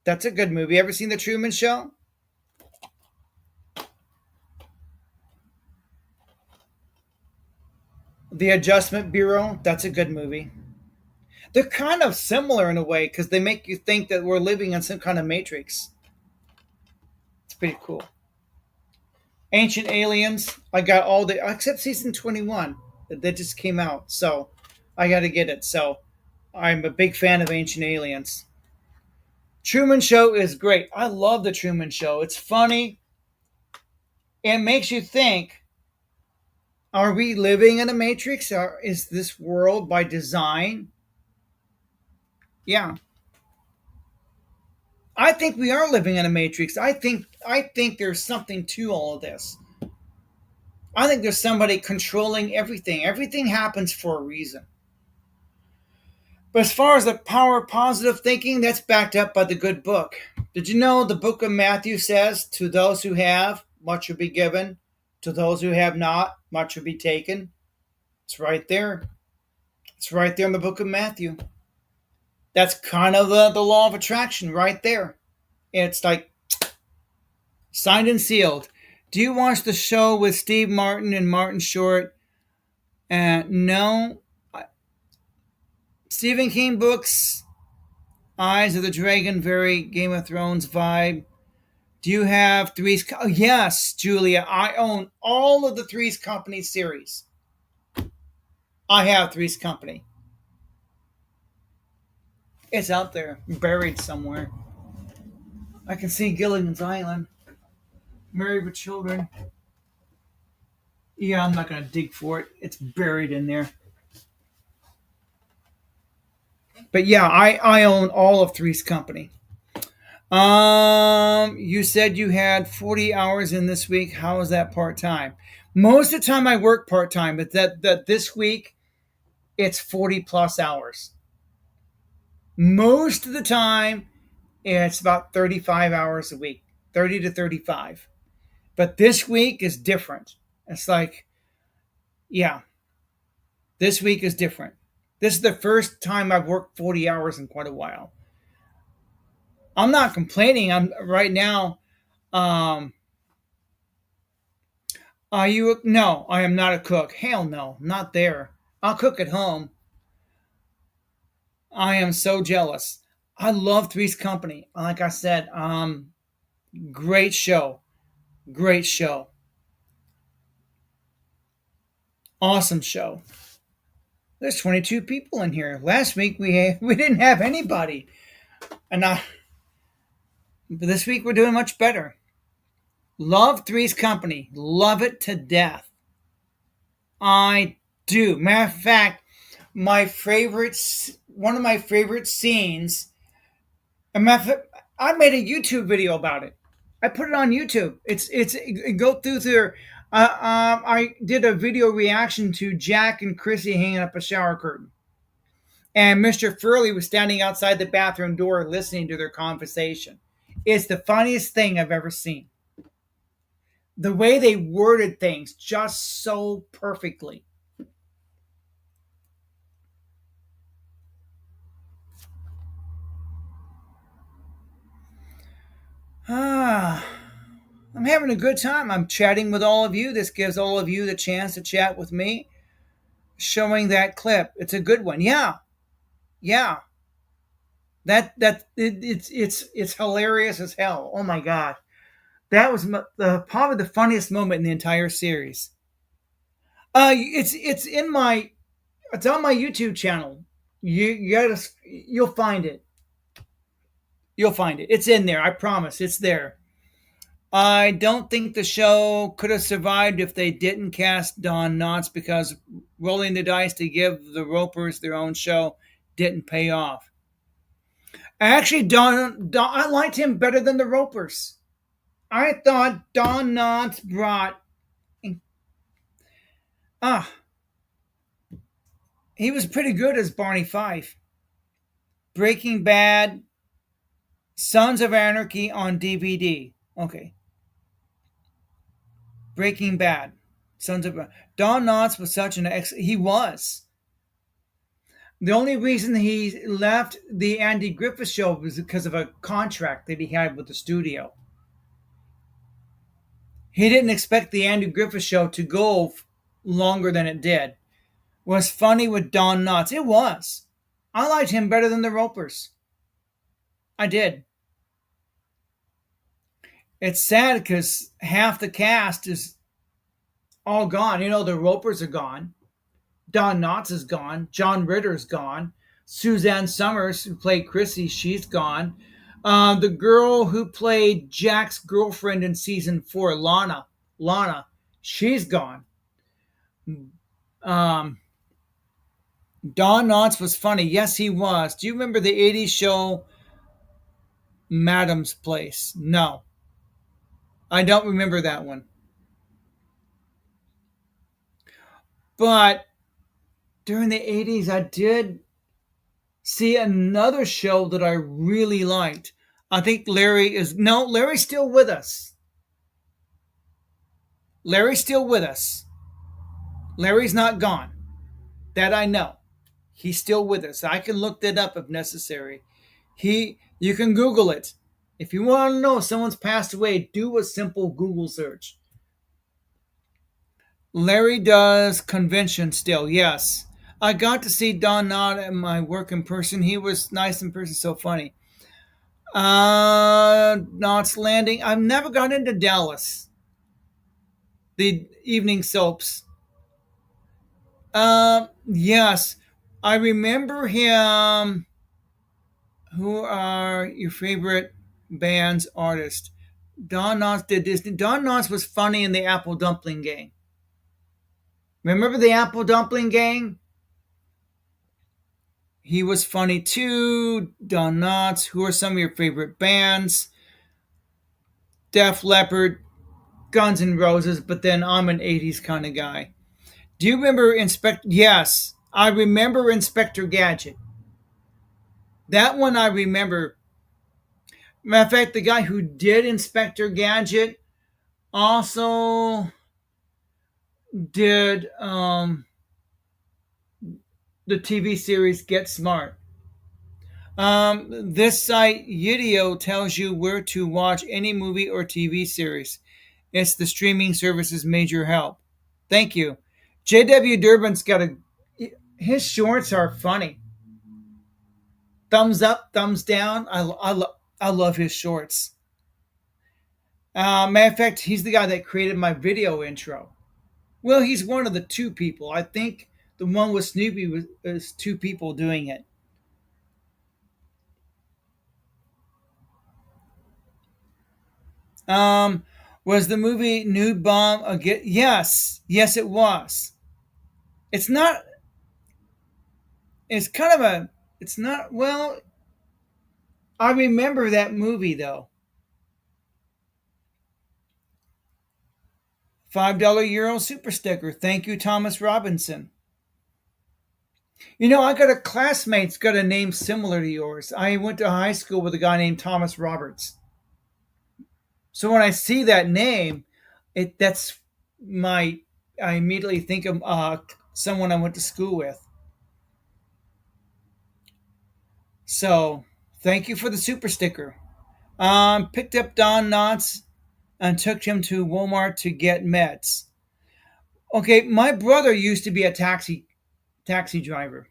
That's a good movie. Ever seen The Truman Show? The Adjustment Bureau. That's a good movie. They're kind of similar in a way because they make you think that we're living in some kind of matrix. It's pretty cool. Ancient Aliens. I got all the except season 21 that just came out, so I got to get it. So I'm a big fan of Ancient Aliens. Truman Show is great. I love the Truman Show. It's funny. It makes you think: Are we living in a matrix? Or is this world by design? Yeah. I think we are living in a matrix. I think there's something to all of this. I think there's somebody controlling everything. Everything happens for a reason. But as far as the power of positive thinking, that's backed up by the good book. Did you know the book of Matthew says, to those who have, much will be given. To those who have not, much will be taken. It's right there. It's right there in the book of Matthew. That's kind of the law of attraction right there. It's like signed and sealed. Do you watch the show with Steve Martin and Martin Short? No. Stephen King books, Eyes of the Dragon, very Game of Thrones vibe. Do you have Three's? Oh, yes, Julia. I own all of the Three's Company series. I have Three's Company. It's out there, buried somewhere. I can see Gilligan's Island, Married with Children. Yeah, I'm not gonna dig for it. It's buried in there. But yeah, I own all of Three's Company. You said you had 40 hours in this week. How is that part time? Most of the time I work part time, but that this week it's 40 plus hours. Most of the time it's about 35 hours a week, 30 to 35. But this week is different. It's like, yeah, this week is different. This is the first time I've worked 40 hours in quite a while. I'm not complaining. I'm right now. Um, are you? No, I am not a cook. Hell no, not there. I'll cook at home. I am so jealous. I love Three's Company. Like I said, great show, great show, awesome show. There's 22 people in here. Last week we didn't have anybody, and but this week we're doing much better. Love Three's Company. Love it to death. I do. Matter of fact, one of my favorite scenes. I made a YouTube video about it. I put it on YouTube. Go through there. I did a video reaction to Jack and Chrissy hanging up a shower curtain, and Mr. Furley was standing outside the bathroom door listening to their conversation. It's the funniest thing I've ever seen. The way they worded things just so perfectly. Ah, I'm having a good time. I'm chatting with all of you. This gives all of you the chance to chat with me, showing that clip. It's a good one. Yeah, yeah. It's hilarious as hell. Oh my god, that was probably the funniest moment in the entire series. It's on my YouTube channel. You'll find it. You'll find it. It's in there. I promise. It's there. I don't think the show could have survived if they didn't cast Don Knotts because rolling the dice to give the Ropers their own show didn't pay off. Actually, I liked him better than the Ropers. I thought Don Knotts brought ah he was pretty good as Barney Fife. Breaking Bad, Sons of Anarchy on DVD. Okay, Breaking Bad, Sons of Don Knotts was such an he was. The only reason he left the Andy Griffith Show was because of a contract that he had with the studio. He didn't expect the Andy Griffith Show to go longer than it did. Was funny with Don Knotts. It was. I liked him better than the Ropers. I did. It's sad because half the cast is all gone. You know, the Ropers are gone. Don Knotts is gone. John Ritter's gone. Suzanne Summers, who played Chrissy, she's gone. The girl who played Jack's girlfriend in season 4, Lana, she's gone. Um, Don Knotts was funny. Yes, he was. Do you remember the 80s show Madam's Place? No, I don't remember that one. But during the 80s, I did see another show that I really liked. I think Larry is. No, Larry's still with us. Larry's still with us. Larry's not gone. That I know. He's still with us. I can look that up if necessary. You can Google it. If you want to know if someone's passed away, do a simple Google search. Larry does convention still, yes. I got to see Don Knott at my work in person. He was nice in person, so funny. Knott's Landing. I've never got into Dallas. The evening soaps. Yes. I remember him. Who are your favorite bands, artists? Don Knotts did Disney. Don Knotts was funny in the Apple Dumpling Gang. Remember the Apple Dumpling Gang? He was funny too. Don Knotts. Who are some of your favorite bands? Def Leppard, Guns N' Roses, but then I'm an 80s kind of guy. Do you remember Inspector? Yes, I remember Inspector Gadget. That one I remember. Matter of fact, the guy who did Inspector Gadget also did the TV series Get Smart. This site, Yidio, tells you where to watch any movie or TV series. It's the streaming service's major help. Thank you. JW Durbin's got a. His shorts are funny. Thumbs up, thumbs down. I love his shorts. Matter of fact, he's the guy that created my video intro. Well, he's one of the two people. I think the one with Snoopy was two people doing it. Um, was the movie Nude Bomb a get? Yes, yes, it was. It's not. It's kind of a. It's not. Well, I remember that movie though. $5 Euro super sticker. Thank you, Thomas Robinson. You know, I got a classmate's got a name similar to yours. I went to high school with a guy named Thomas Roberts. So when I see that name, it that's my. I immediately think of someone I went to school with. So thank you for the super sticker. Picked up Don Knotts and took him to Walmart to get meds. Okay, my brother used to be a taxi driver.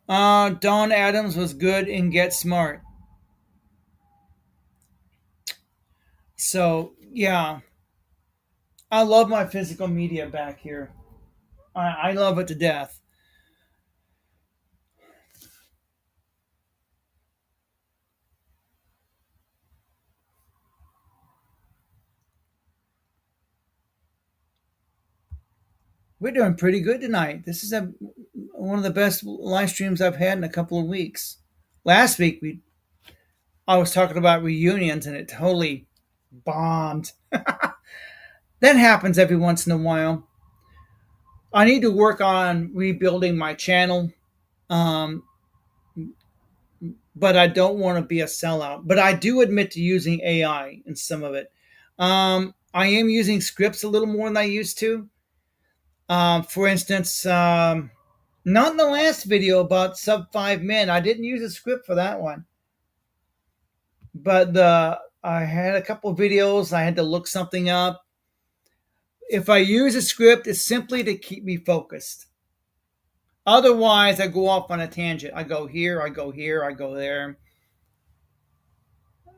Don Adams was good in Get Smart. So yeah, I love my physical media back here. I love it to death. We're doing pretty good tonight. This is one of the best live streams I've had in a couple of weeks. Last week I was talking about reunions and it totally bombed. That happens every once in a while. I need to work on rebuilding my channel, um, but I don't want to be a sellout. But I do admit to using AI in some of it. I am using scripts a little more than I used to. For instance, not in the last video about sub 5 men. I didn't use a script for that one, but the I had a couple of videos. I had to look something up. If I use a script, it's simply to keep me focused. Otherwise, I go off on a tangent. I go here, I go here, I go there.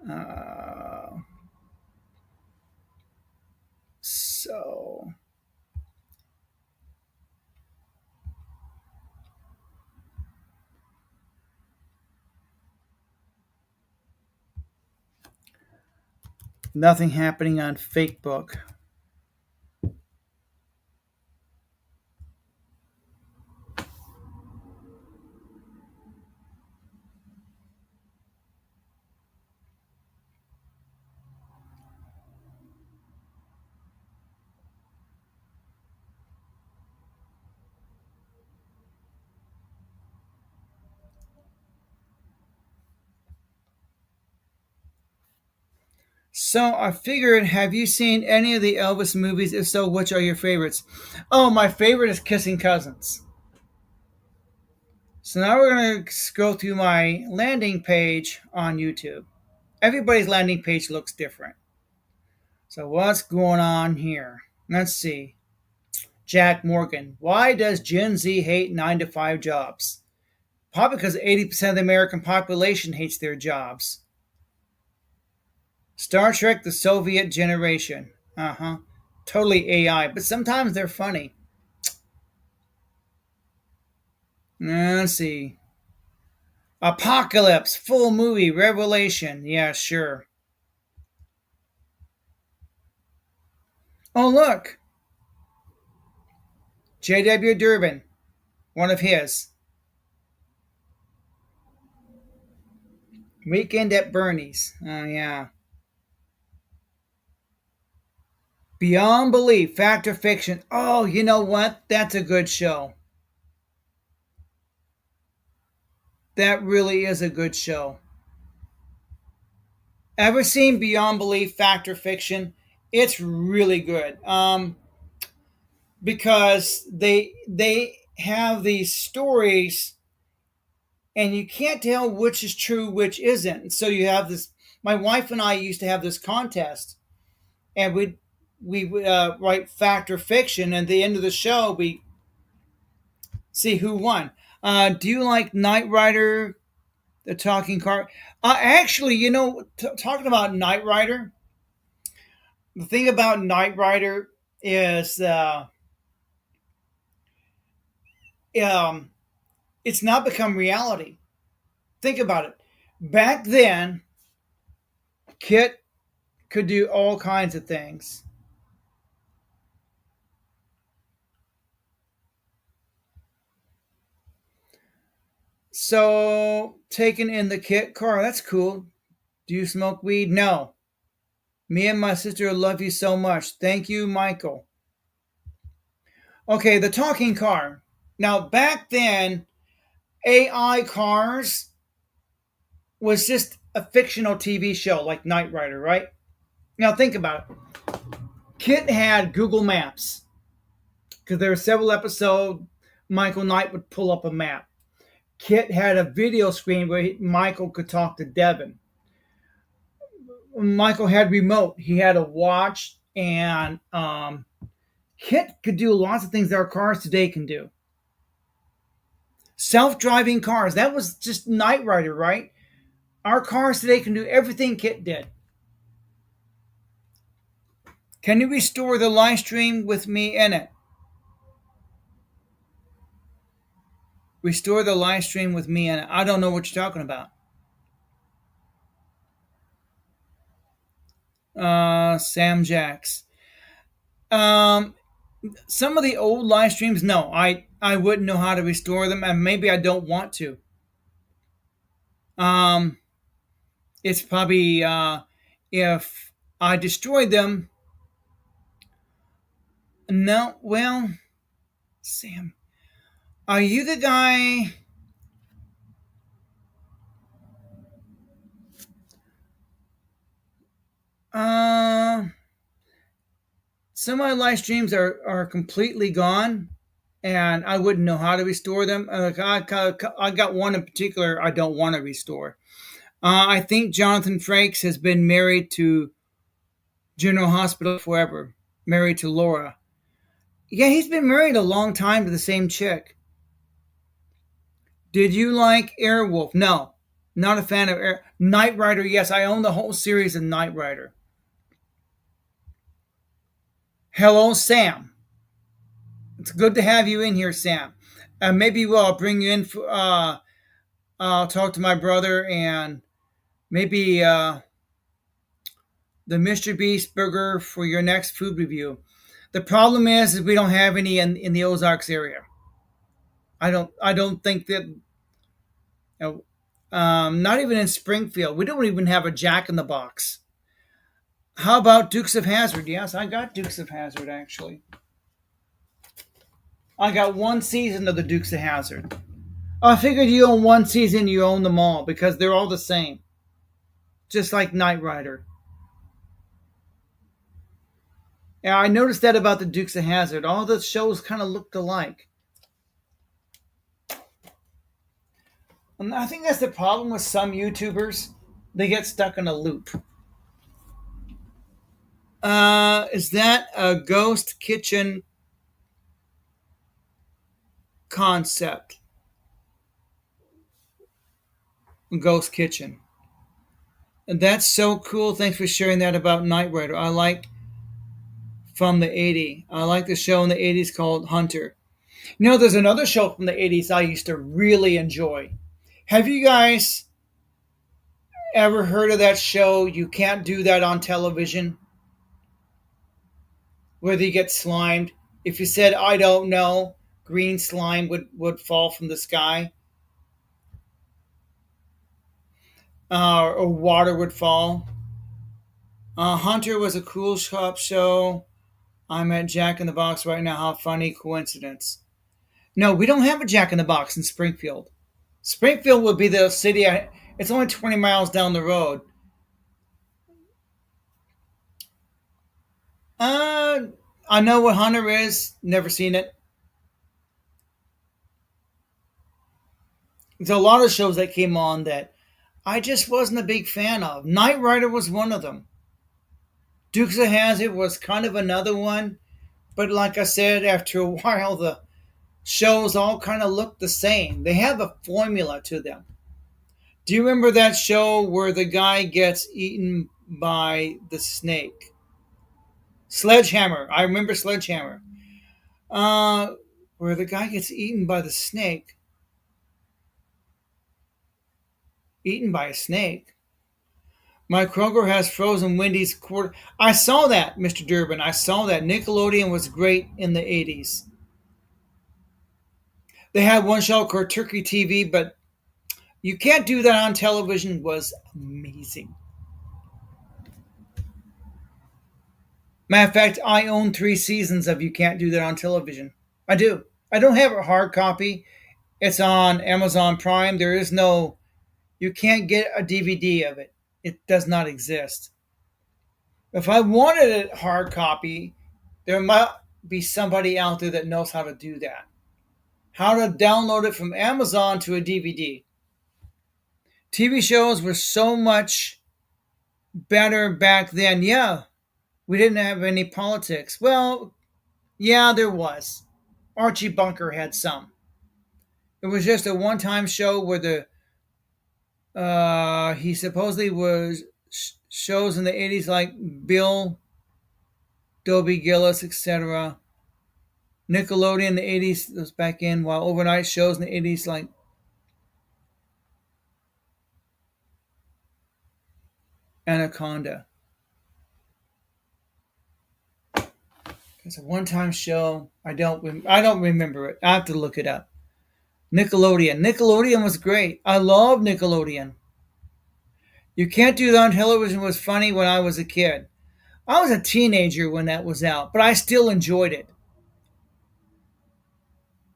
Uh, so nothing happening on Facebook. So I figured, have you seen any of the Elvis movies? If so, which are your favorites? Oh, my favorite is Kissing Cousins. So now we're going to go through my landing page on YouTube. Everybody's landing page looks different. So what's going on here? Let's see. Jack Morgan. Why does Gen Z hate 9 to 5 jobs? Probably because 80% of the American population hates their jobs. Star Trek The Soviet Generation. Uh-huh. Totally AI, but sometimes they're funny. Let's see. Apocalypse, full movie, Revelation. Yeah, sure. Oh, look. J.W. Durbin. One of his. Weekend at Bernie's. Oh, yeah. Beyond Belief, Fact or Fiction. Oh, you know what? That's a good show. That really is a good show. Ever seen Beyond Belief, Fact or Fiction? It's really good. Because they have these stories, and you can't tell which is true, which isn't. So you have this. My wife and I used to have this contest, and we would write fact or fiction, and at the end of the show we see who won. Do you like Knight Rider, the talking car? Actually, talking about Knight Rider, the thing about Knight Rider is um, it's not become reality. Think about it. Back then, Kit could do all kinds of things. So, taking in the Kit car, that's cool. Do you smoke weed? No. Me and my sister love you so much. Thank you, Michael. Okay, the talking car. Now, back then, AI cars was just a fictional TV show like Knight Rider, right? Now, think about it. Kit had Google Maps because there were several episodes. Michael Knight would pull up a map. Kit had a video screen where Michael could talk to Devin. Michael had remote. He had a watch, and Kit could do lots of things that our cars today can do. Self-driving cars. That was just Knight Rider, right? Our cars today can do everything Kit did. Can you restore the live stream with me in it? Restore the live stream with me in it. I don't know what you're talking about. Sam Jacks. Um, some of the old live streams, no, I wouldn't know how to restore them, and maybe I don't want to. Um, it's probably if I destroyed them. No, well, Sam, are you the guy? Uh, some of my live streams are completely gone, and I wouldn't know how to restore them. I got one in particular I don't want to restore. I think Jonathan Frakes has been married to General Hospital forever, married to Laura. Yeah, he's been married a long time to the same chick. Did you like Airwolf? No, not a fan of Knight Rider. Yes, I own the whole series of Knight Rider. Hello, Sam. It's good to have you in here, Sam. Maybe I'll bring you in. I'll talk to my brother, and maybe the Mr. Beast burger for your next food review. The problem is we don't have any in the Ozarks area. I don't think that not even in Springfield. We don't even have a Jack in the Box. How about Dukes of Hazzard? Yes, I got Dukes of Hazzard actually. I got one season of the Dukes of Hazzard. I figured you own one season, you own them all because they're all the same, just like Knight Rider. And I noticed that about the Dukes of Hazzard. All the shows kind of looked alike. And I think that's the problem with some YouTubers. They get stuck in a loop. Is that a ghost kitchen concept? Ghost kitchen. And that's so cool. Thanks for sharing that about Knight Rider. I like from the 80s. I like the show in the 80s called Hunter. You know, there's another show from the 80s I used to really enjoy. Have you guys ever heard of that show? You Can't Do That on Television, where they get slimed. If you said, I don't know, green slime would fall from the sky, or water would fall. Hunter was a cool shop show. I'm at Jack in the Box right now. How funny coincidence. No, we don't have a Jack in the Box in Springfield. Springfield would be the city. It's only 20 miles down the road. Uh, I know what Hunter is. Never seen it. There's a lot of shows that came on that I just wasn't a big fan of. Knight Rider was one of them. Dukes of Hazzard was kind of another one. But like I said, after a while, the shows all kind of look the same. They have a formula to them. Do you remember that show where the guy gets eaten by the snake? Sledgehammer. I remember Sledgehammer. Uh, where the guy gets eaten by the snake. Eaten by a snake. My Kroger has frozen Wendy's quarter. I saw that, Mr. Durbin. I saw that. Nickelodeon was great in the 80s. They had one show called Turkey TV, but You Can't Do That on Television was amazing. Matter of fact, I own 3 seasons of You Can't Do That on Television. I do. I don't have a hard copy. It's on Amazon Prime. There is no, you can't get a DVD of it. It does not exist. If I wanted a hard copy, there might be somebody out there that knows how to do that. How to download it from Amazon to a DVD. TV shows were so much better back then. Yeah, we didn't have any politics. Well, yeah, there was. Archie Bunker had some. It was just a one-time show where the he supposedly was shows in the 80s like Bill, Dobie Gillis, etc. Nickelodeon in the 80s was back in, while overnight shows in the 80s like Anaconda. It's a one-time show. I don't remember it. I have to look it up. Nickelodeon. Nickelodeon was great. I love Nickelodeon. You Can't Do That on Television was funny when I was a kid. I was a teenager when that was out, but I still enjoyed it.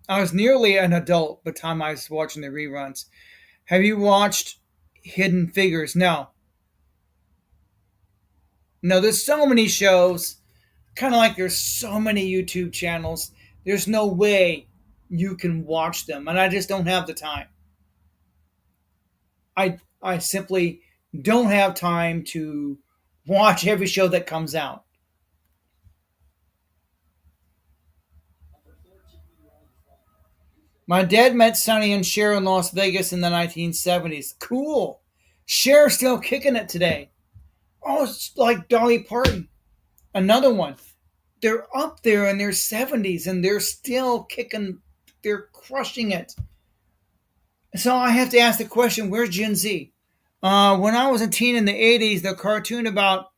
I was nearly an adult by the time I was watching the reruns. Have you watched Hidden Figures? No. No, there's so many shows. Kind of like there's so many YouTube channels. There's no way you can watch them, and I just don't have the time. I simply don't have time to watch every show that comes out. My dad met Sonny and Cher in Las Vegas in the 1970s. Cool. Cher's still kicking it today. Oh, it's like Dolly Parton. Another one. They're up there in their 70s and they're still kicking, they're crushing it. So I have to ask the question, where's Gen Z? When I was a teen in the 80s, the cartoon about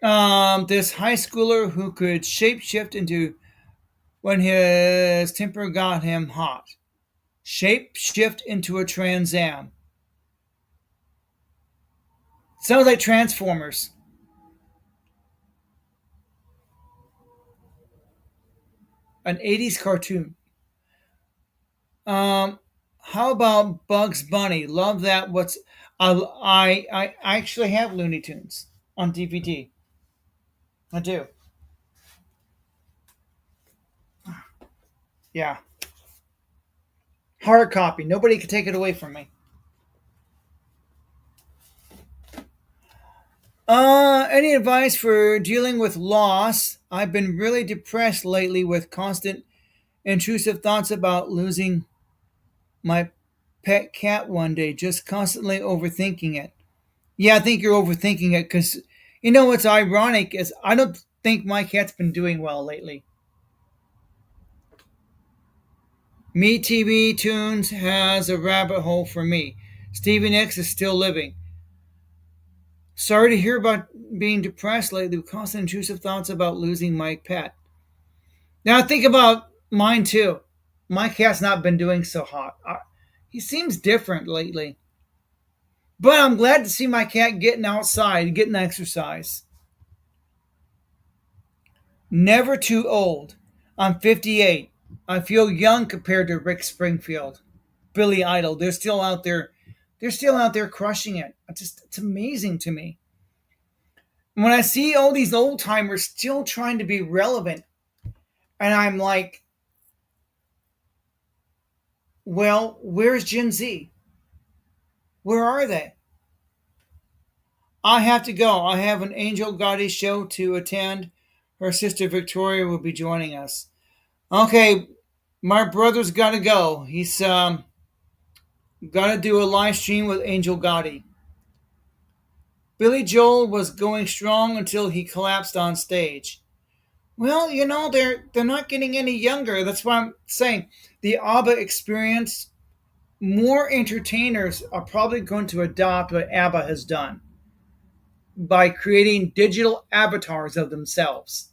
this high schooler who could shapeshift into when his temper got him hot. Shapeshift into a Trans Am. Sounds like Transformers. An 80s cartoon. How about Bugs Bunny? Love that. I actually have Looney Tunes on DVD. I do. Yeah, hard copy. Nobody can take it away from me. Any advice for dealing with loss? I've been really depressed lately with constant intrusive thoughts about losing my pet cat one day, just constantly overthinking it. Yeah, I think you're overthinking it because you know what's ironic is I don't think my cat's been doing well lately. Me TV Tunes has a rabbit hole for me. Stevie Nicks is still living. Sorry to hear about being depressed lately with constant intrusive thoughts about losing my pet. Now think about mine too. My cat's not been doing so hot. He seems different lately. But I'm glad to see my cat getting outside, getting exercise. Never too old. I'm 58. I feel young compared to Rick Springfield, Billy Idol. They're still out there. They're still out there crushing it. It's amazing to me. When I see all these old timers still trying to be relevant, and I'm like, well, where's Gen Z? Where are they? I have to go. I have an Angel Gotti show to attend. Her sister Victoria will be joining us. Okay, my brother's got to go. He's got to do a live stream with Angel Gotti. Billy Joel was going strong until he collapsed on stage. Well, you know they're not getting any younger. That's why I'm saying the ABBA experience. More entertainers are probably going to adopt what ABBA has done by creating digital avatars of themselves.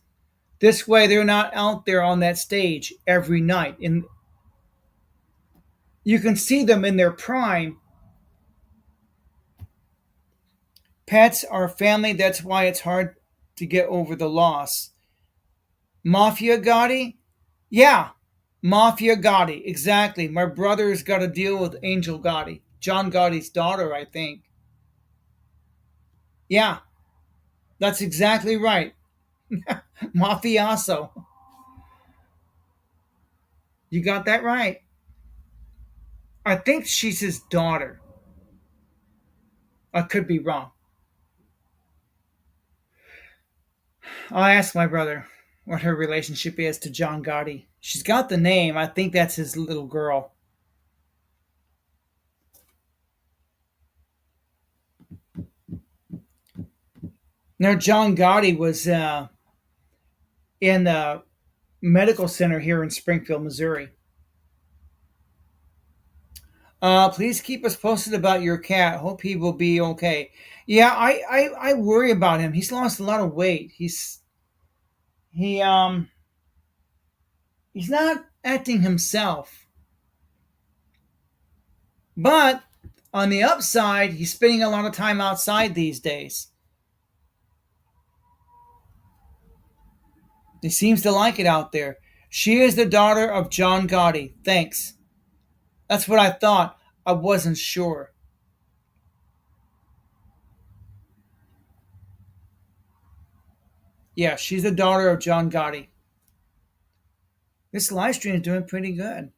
This way, they're not out there on that stage every night, and you can see them in their prime. Pets are family. That's why it's hard to get over the loss. Mafia Gotti? Yeah, Mafia Gotti. Exactly. My brother's got to deal with Angel Gotti, John Gotti's daughter, I think. Yeah, that's exactly right. Mafioso. You got that right. I think she's his daughter. I could be wrong. I'll ask my brother what her relationship is to John Gotti. She's got the name. I think that's his little girl. Now, John Gotti was in the medical center here in Springfield, Missouri. Please keep us posted about your cat. Hope he will be okay. Yeah, I worry about him. He's lost a lot of weight. He he's not acting himself. But on the upside, he's spending a lot of time outside these days. He seems to like it out there. She is the daughter of John Gotti. Thanks. That's what I thought. I wasn't sure. Yeah, she's the daughter of John Gotti. This live stream is doing pretty good.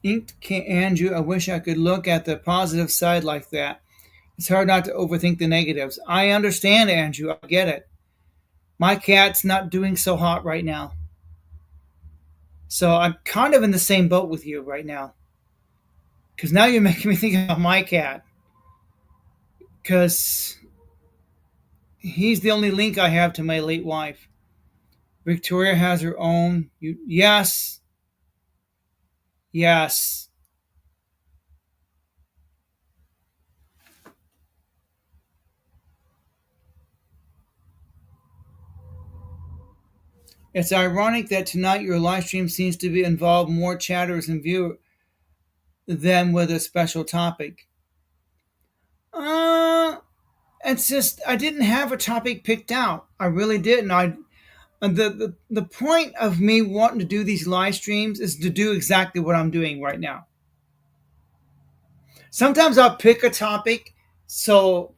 Inked Andrew, I wish I could look at the positive side like that. It's hard not to overthink the negatives. I understand, Andrew. I get it. My cat's not doing so hot right now. So I'm kind of in the same boat with you right now. Because now you're making me think about my cat. Because he's the only link I have to my late wife. Victoria has her own. Yes, yes. It's ironic that tonight your live stream seems to be involve more chatters and viewers than with a special topic. Uh, it's just I didn't have a topic picked out. I really didn't. The point of me wanting to do these live streams is to do exactly what I'm doing right now. Sometimes I'll pick a topic so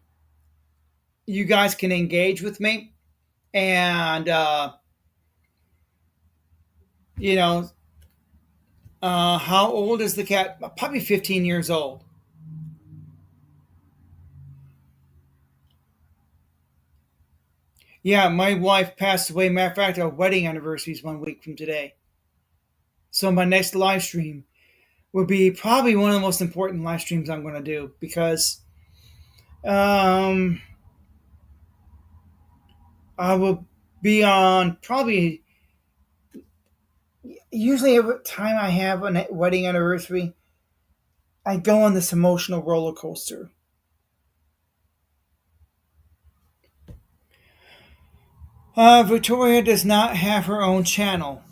you guys can engage with me, and you know, how old is the cat? Probably 15 years old. Yeah, my wife passed away. Matter of fact, our wedding anniversary is 1 week from today. So my next live stream will be probably one of the most important live streams I'm going to do because um, I will be on probably usually every time I have a wedding anniversary, I go on this emotional roller coaster. Victoria does not have her own channel.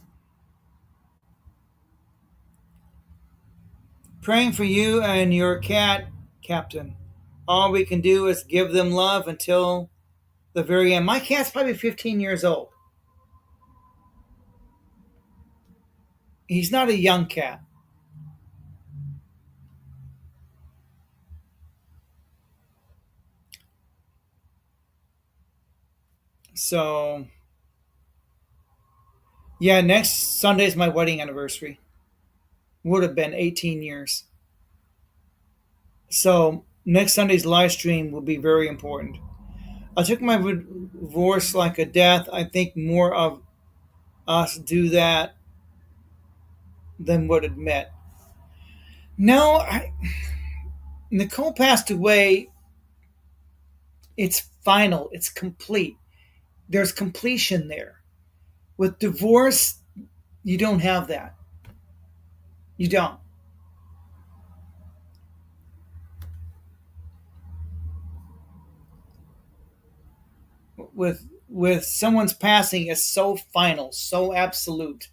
Praying for you and your cat, Captain. All we can do is give them love until the very end. My cat's probably 15 years old. He's not a young cat. So, yeah, next Sunday is my wedding anniversary. Would have been 18 years. So, next Sunday's live stream will be very important. I took my divorce like a death. I think more of us do that than would admit. No, Nicole passed away. It's final, it's complete. There's completion there. With divorce, you don't have that. You don't. With someone's passing is so final, so absolute.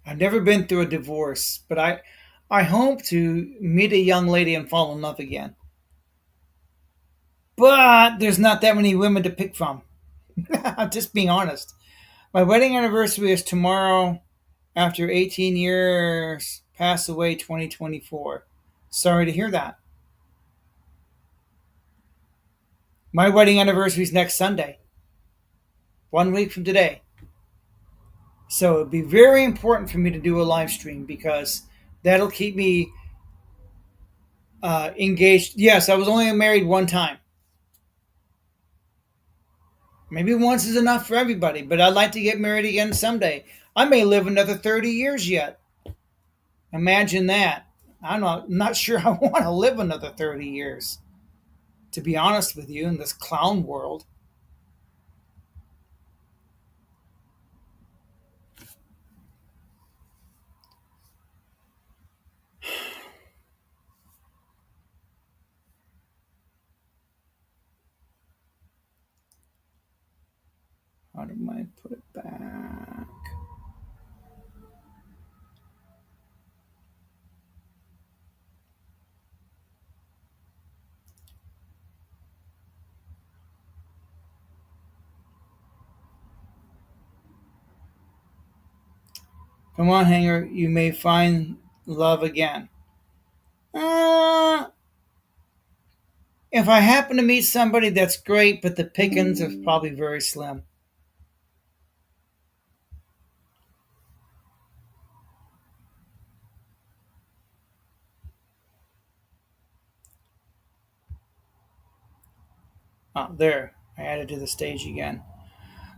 I've never been through a divorce, but I hope to meet a young lady and fall in love again. But there's not that many women to pick from. I'm just being honest. My wedding anniversary is tomorrow after 18 years, pass away 2024. Sorry to hear that. My wedding anniversary is next Sunday, 1 week from today. So it'd be very important for me to do a live stream because that'll keep me engaged. Yes, I was only married one time. Maybe once is enough for everybody, but I'd like to get married again someday. I may live another 30 years yet. Imagine that. I'm not sure I want to live another 30 years, to be honest with you, in this clown world. How do I put it back? Come on, Hanger, you may find love again. Uh, if I happen to meet somebody, that's great, but the pickings are probably very slim. Oh, there. I added to the stage again.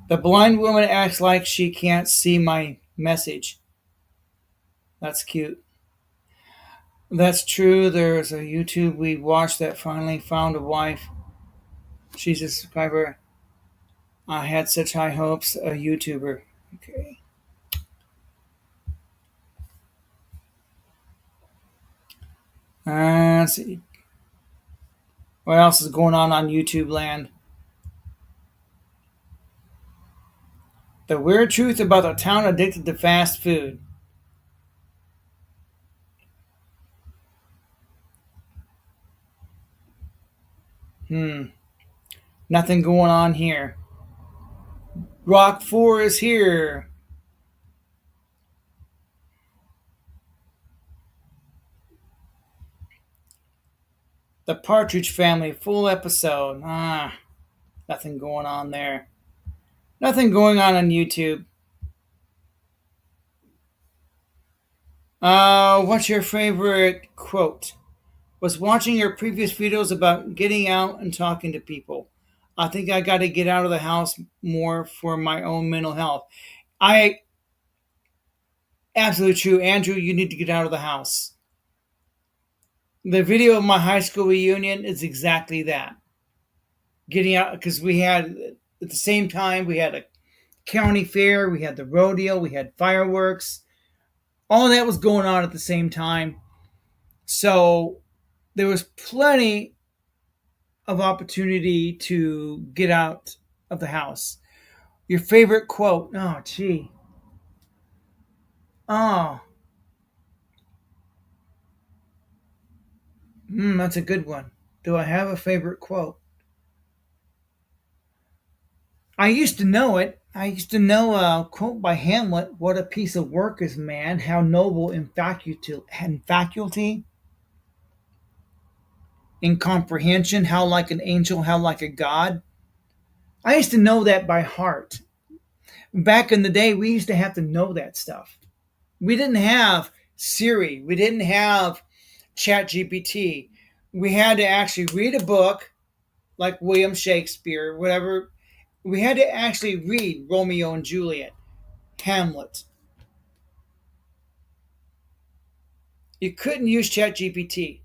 The blind woman acts like she can't see my message. That's cute. That's true. There's a YouTube we watched that finally found a wife. She's a subscriber. I had such high hopes. A YouTuber. Okay. Let's see. What else is going on YouTube land? The weird truth about a town addicted to fast food. Hmm. Nothing going on here. Rock 4 is here. The Partridge Family, full episode. Nothing going on there. Nothing going on YouTube. What's your favorite quote? Was watching your previous videos about getting out and talking to people. I think I got to get out of the house more for my own mental health. I Absolutely true, Andrew. You need to get out of the house. The video of my high school reunion is exactly that. Getting out because we had at the same time we had a county fair, we had the rodeo, we had fireworks. All of that was going on at the same time. So there was plenty of opportunity to get out of the house. Your favorite quote? Oh, gee. Oh, that's a good one. Do I have a favorite quote? I used to know it. I used to know a quote by Hamlet: "What a piece of work is man! How noble in comprehension! How like an angel! How like a god!" I used to know that by heart. Back in the day, we used to have to know that stuff. We didn't have Siri. We didn't have ChatGPT. We had to actually read a book like William Shakespeare, whatever. We had to actually read Romeo and Juliet, Hamlet. You couldn't use ChatGPT.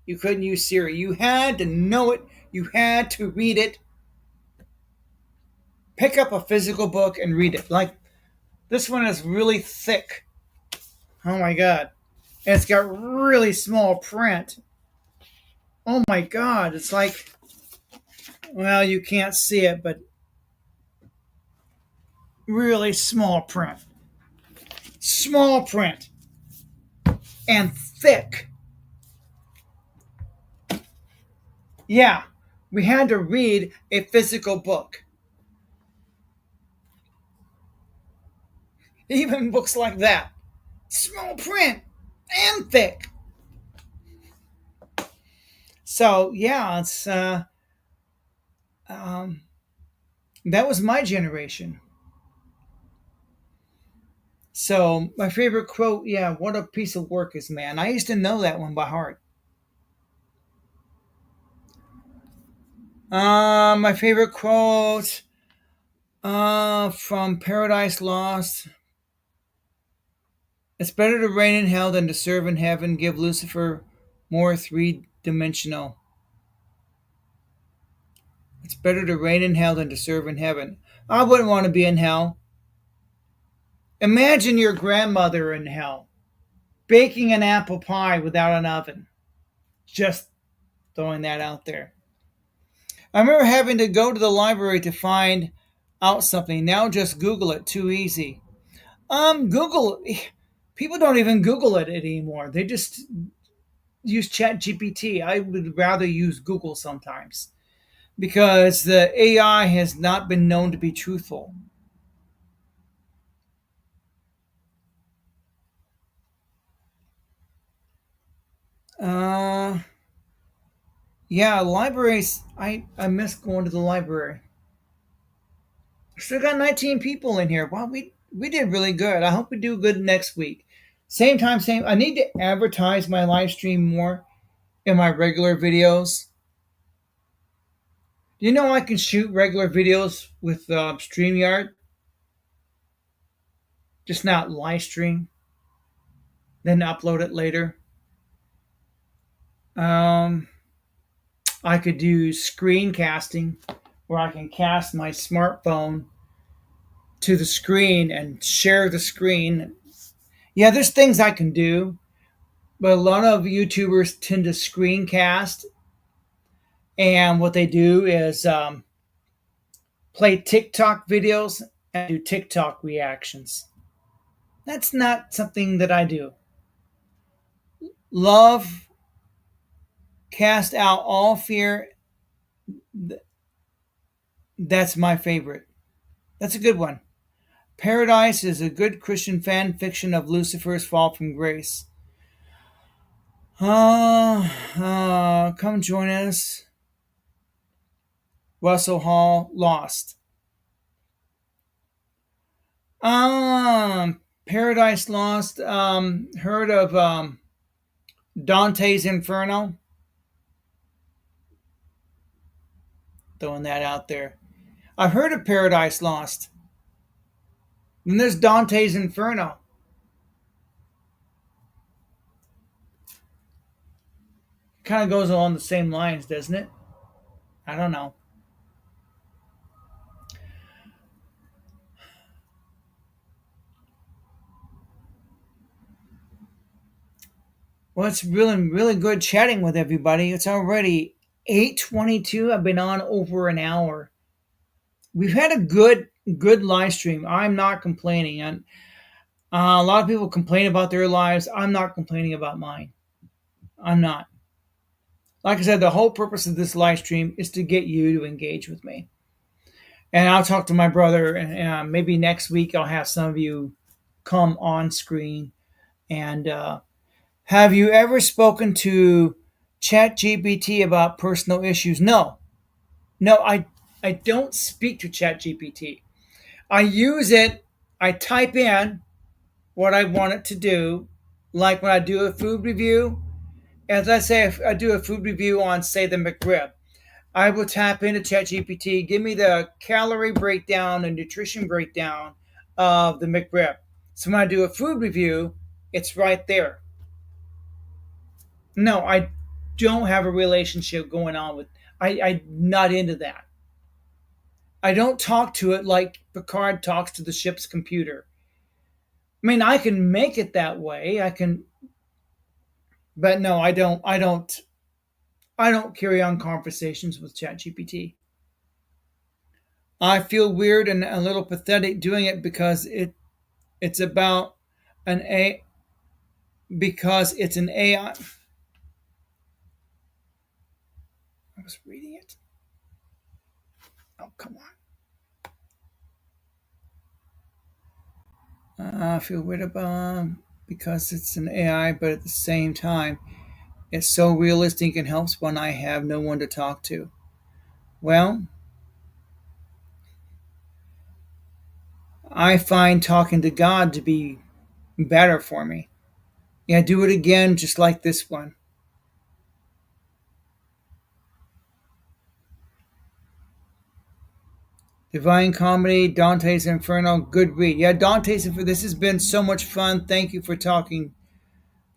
You couldn't use Siri. You had to know it. You had to read it. Pick up a physical book and read it. Like this one is really thick. Oh my god. And it's got really small print. Oh my god. It's like, well, you can't see it, but really small print. Small print. And thick. Yeah, we had to read a physical book. Even books like that. Small print and thick. So, yeah, um, that was my generation. So, my favorite quote, yeah, what a piece of work is man. I used to know that one by heart. My favorite quote from Paradise Lost: "It's better to reign in hell than to serve in heaven. Give Lucifer more three-dimensional. It's better to reign in hell than to serve in heaven." I wouldn't want to be in hell. Imagine your grandmother in hell, baking an apple pie without an oven. Just throwing that out there. I remember having to go to the library to find out something. Now just Google it. Too easy. Google. People don't even Google it anymore. They just use Chat GPT. I would rather use Google sometimes because the AI has not been known to be truthful. Uh, yeah, libraries. I miss going to the library. Still got 19 people in here. Wow, we did really good. I hope we do good next week. Same time, same. I need to advertise my live stream more in my regular videos. Do you know I can shoot regular videos with StreamYard, just not live stream, then upload it later? Um, I could do screencasting where I can cast my smartphone to the screen and share the screen. Yeah, there's things I can do, but a lot of YouTubers tend to screencast, and what they do is play TikTok videos and do TikTok reactions. That's not something that I do. Love cast out all fear That's my favorite. That's a good one. Paradise is a good Christian fan fiction of Lucifer's fall from grace. Come join us. Russell Hall, Lost. Paradise Lost. Heard of Dante's Inferno? Throwing that out there. I've heard of Paradise Lost. And there's Dante's Inferno. Kind of goes along the same lines, doesn't it? I don't know. Well, it's really good chatting with everybody. It's already 8:22. I've been on over an hour. We've had a good live stream. I'm not complaining. And a lot of people complain about their lives. I'm not complaining about mine. I'm not. Like I said, the whole purpose of this live stream is to get you to engage with me. And I'll talk to my brother, and maybe next week I'll have some of you come on screen. And have you ever spoken to ChatGPT about personal issues? No, no, I don't speak to ChatGPT. I use it. I type in what I want it to do, like when I do a food review. As I say, if I do a food review on, say, the McRib, I will tap into ChatGPT, give me the calorie breakdown and nutrition breakdown of the McRib. So when I do a food review, it's right there. No, I don't have a relationship going on with. I'm not into that. I don't talk to it like Picard talks to the ship's computer. I mean, I can make it that way. I can, but no, I don't. I don't carry on conversations with ChatGPT. I feel weird and a little pathetic doing it because it's about an a because it's an AI. I was reading it. Oh, come on. I feel weird about because it's an AI, but at the same time, it's so realistic and helps when I have no one to talk to. Well, I find talking to God to be better for me. Yeah, do it again, just like this one. Divine Comedy, Dante's Inferno, good read. Yeah, Dante's Inferno. This has been so much fun. Thank you for talking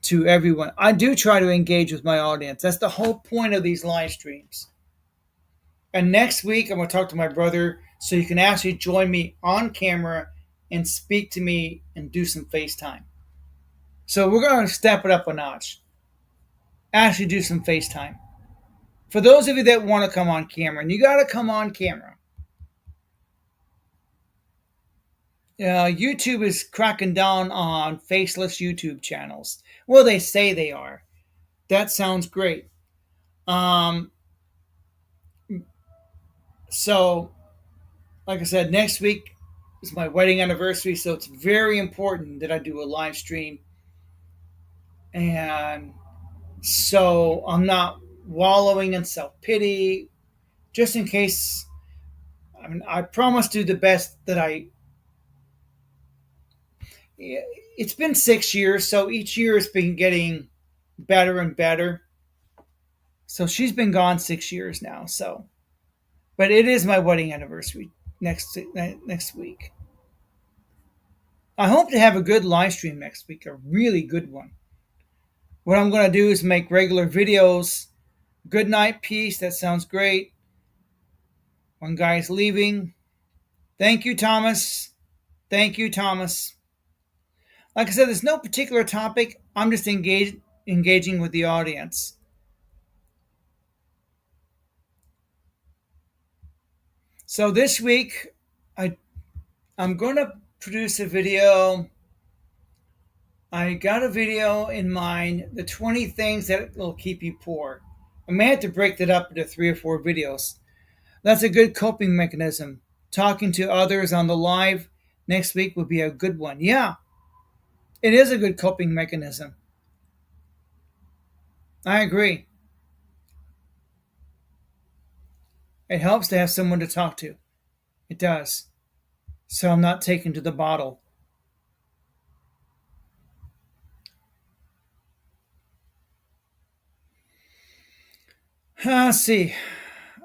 to everyone. I do try to engage with my audience. That's the whole point of these live streams. And next week, I'm going to talk to my brother so you can actually join me on camera and speak to me and do some FaceTime. So we're going to step it up a notch. Actually, do some FaceTime. For those of you that want to come on camera, and you got to come on camera. YouTube is cracking down on faceless YouTube channels. Well, they say they are. That sounds great. Um, so, like I said, next week is my wedding anniversary, so it's very important that I do a live stream. And so I'm not wallowing in self pity, just in case. I mean, I promise to do the best that I. It's been 6 years, so each year has been getting better and better. So she's been gone 6 years now. So, but it is my wedding anniversary next week. I hope to have a good live stream next week, a really good one. What I'm going to do is make regular videos. Good night, peace. That sounds great. One guy's leaving. Thank you, Thomas. Thank you, Thomas. Like I said, there's no particular topic. I'm just engaging with the audience. So this week, I'm going to produce a video. I got a video in mind, the 20 things that will keep you poor. I may have to break that up into 3 or 4 videos. That's a good coping mechanism. Talking to others on the live next week would be a good one. Yeah, it is a good coping mechanism. I agree. It helps to have someone to talk to. It does. So I'm not taken to the bottle. Let's see.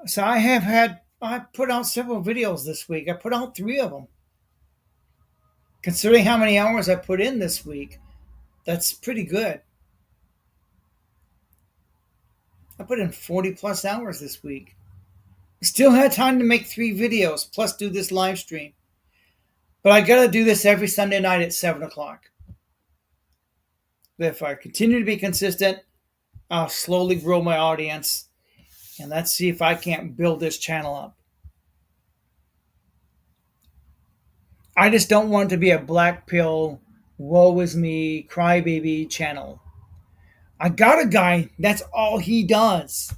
So I put out several videos this week. I put out three of them. Considering how many hours I put in this week, that's pretty good. I put in 40 plus hours this week. Still had time to make three videos, plus do this live stream. But I gotta do this every Sunday night at 7 o'clock. But if I continue to be consistent, I'll slowly grow my audience. And let's see if I can't build this channel up. I just don't want it to be a black pill, woe is me, crybaby channel. I got a guy, that's all he does.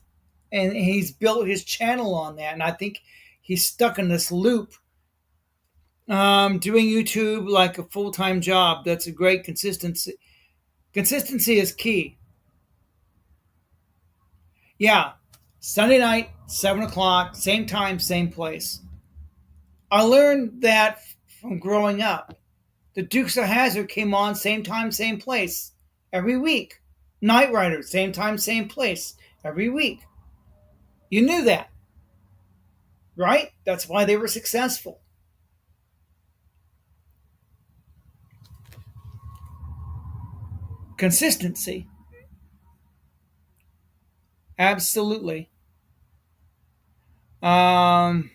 And he's built his channel on that. And I think he's stuck in this loop. Doing YouTube like a full time job, that's a great consistency. Consistency is key. Yeah, Sunday night, 7 o'clock, same time, same place. I learned that from growing up. The Dukes of Hazzard came on same time, same place every week. Knight Rider, same time, same place every week. You knew that, right? That's why they were successful. Consistency. Absolutely. Um,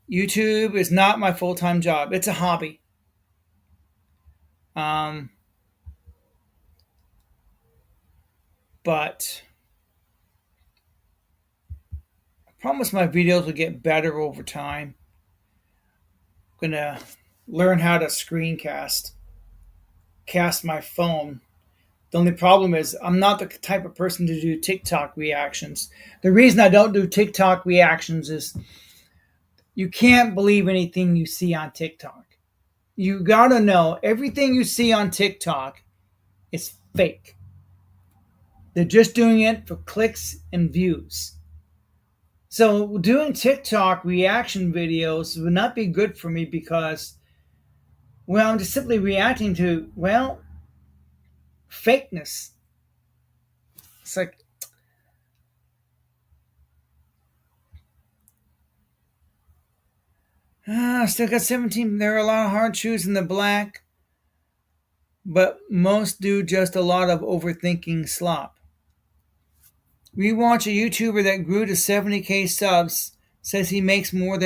YouTube is not my full time job. It's a hobby. Um, but I promise my videos will get better over time. I'm gonna learn how to screencast, cast my phone. The only problem is I'm not the type of person to do TikTok reactions. The reason I don't do TikTok reactions is you can't believe anything you see on TikTok. You gotta know everything you see on TikTok is fake. They're just doing it for clicks and views. So doing TikTok reaction videos would not be good for me because, well, I'm just simply reacting to, well, fakeness. It's like, still got 17. There are a lot of hard shoes in the black, but most do just a lot of overthinking slop. We watch a YouTuber that grew to 70K subs says he makes more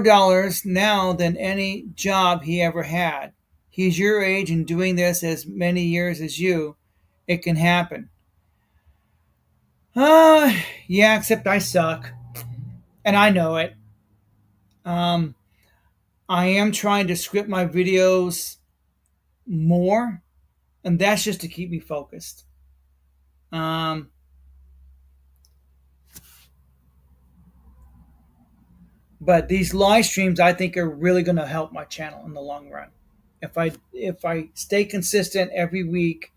dollars now than any job he ever had. He's your age and doing this as many years as you. It can happen. Yeah, except I suck. And I know it. Um, I am trying to script my videos more, and that's just to keep me focused. Um, but these live streams, I think, are really going to help my channel in the long run. If I stay consistent every week,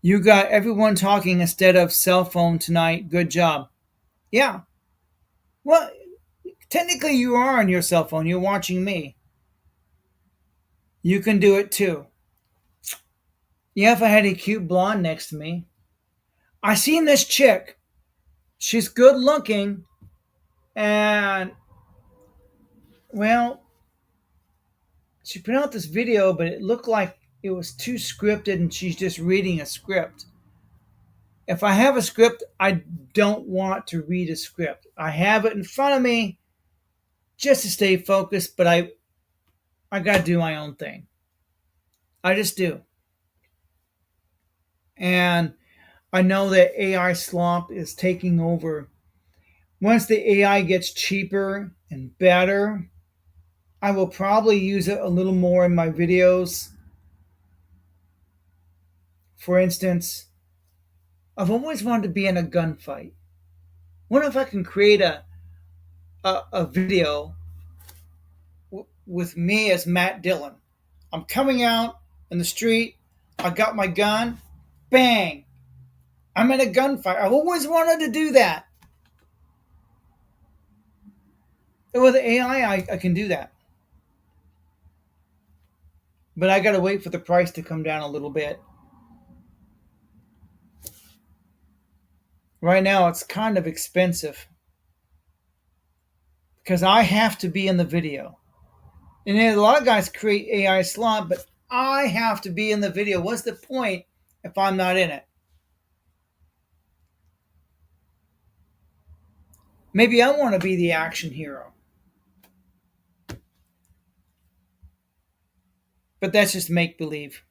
you got everyone talking instead of cell phone tonight. Good job. Yeah. Well, technically, you are on your cell phone. You're watching me. You can do it too. Yeah, if I had a cute blonde next to me. I seen this chick. She's good looking, and well, she put out this video, but it looked like it was too scripted, and she's just reading a script. If I have a script, I don't want to read a script. I have it in front of me just to stay focused, but I gotta do my own thing. I just do. And I know that AI slop is taking over. Once the AI gets cheaper and better, I will probably use it a little more in my videos. For instance, I've always wanted to be in a gunfight. What if I can create a video with me as Matt Dillon? I'm coming out in the street. I got my gun. Bang! I'm in a gunfight. I've always wanted to do that. With AI, I can do that. But I got to wait for the price to come down a little bit. Right now, it's kind of expensive because I have to be in the video. And then a lot of guys create AI slot, but I have to be in the video. What's the point if I'm not in it? Maybe I want to be the action hero. But that's just make believe.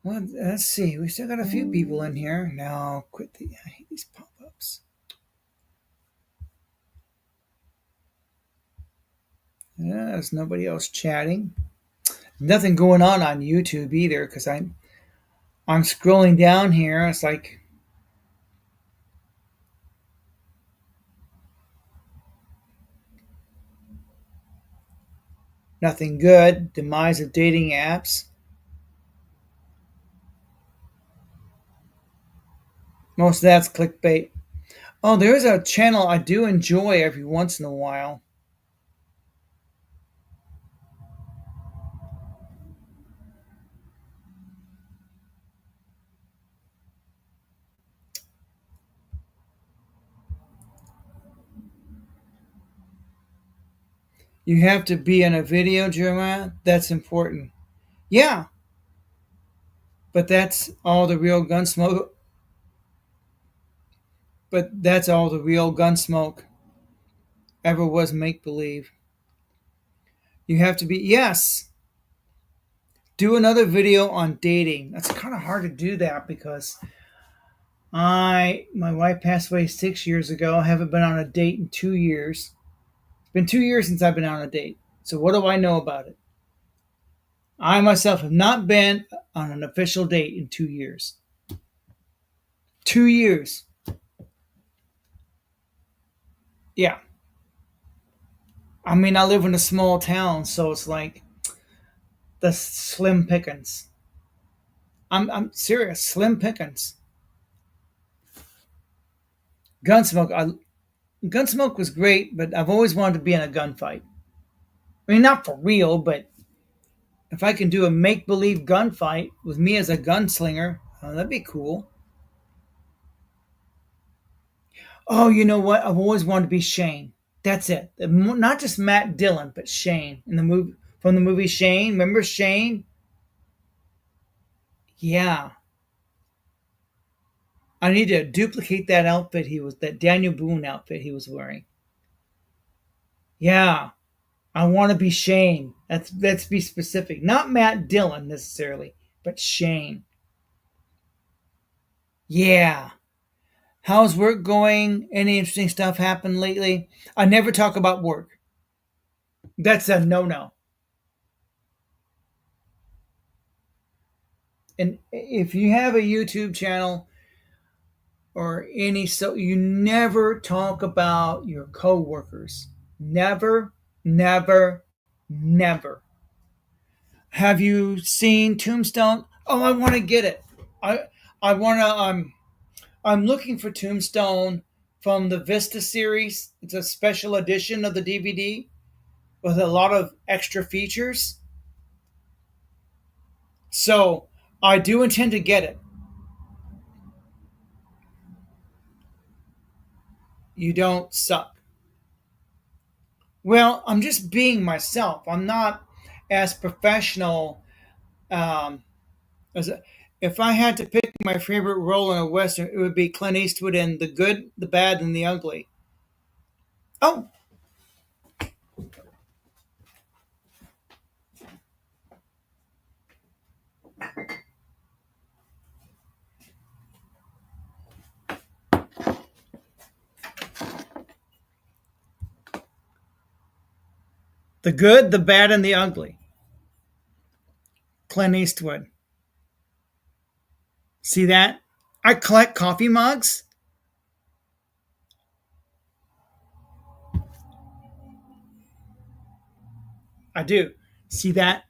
Well, let's see. We still got a few people in here. Now, quit the. I hate these pop ups. Yeah, there's nobody else chatting. Nothing going on YouTube either because I'm scrolling down here. It's like nothing good. Demise of dating apps. Most of that's clickbait. Oh, there's a channel I do enjoy every once in a while. You have to be in a video, Jeremiah. That's important. Yeah, but that's all the real gun smoke. But that's all the real gun smoke ever was make believe. You have to be, yes, do another video on dating. That's kind of hard to do that because my wife passed away 6 years ago. I haven't been on a date in 2 years. It's been 2 years since I've been on a date. So what do I know about it? I myself have not been on an official date in 2 years. 2 years. Yeah. I mean, I live in a small town, so it's like the slim pickings. I'm serious, slim pickings. Gunsmoke, Gunsmoke was great, but I've always wanted to be in a gunfight. I mean, not for real, but if I can do a make believe gunfight with me as a gunslinger, that'd be cool. Oh, you know what? I've always wanted to be Shane. That's it. Not just Matt Dillon, but Shane in the movie from the movie Shane. Remember Shane? Yeah. I need to duplicate that outfit that Daniel Boone outfit he was wearing. Yeah. I want to be Shane. Let's be specific. Not Matt Dillon necessarily, but Shane. Yeah. How's work going? Any interesting stuff happened lately? I never talk about work. That's a no-no. And if you have a YouTube channel or any, so you never talk about your coworkers. Never, never, never. Have you seen Tombstone? Oh, I want to get it. I I want to. I'm looking for Tombstone from the Vista series. It's a special edition of the DVD with a lot of extra features. So I do intend to get it. You don't suck. Well, I'm just being myself. I'm not as professional um, as if I had to pick my favorite role in a western, it would be Clint Eastwood in The Good, the Bad, and the Ugly. Oh, The good, the bad, and the ugly. Clint Eastwood. See that? I collect coffee mugs. I do. See that?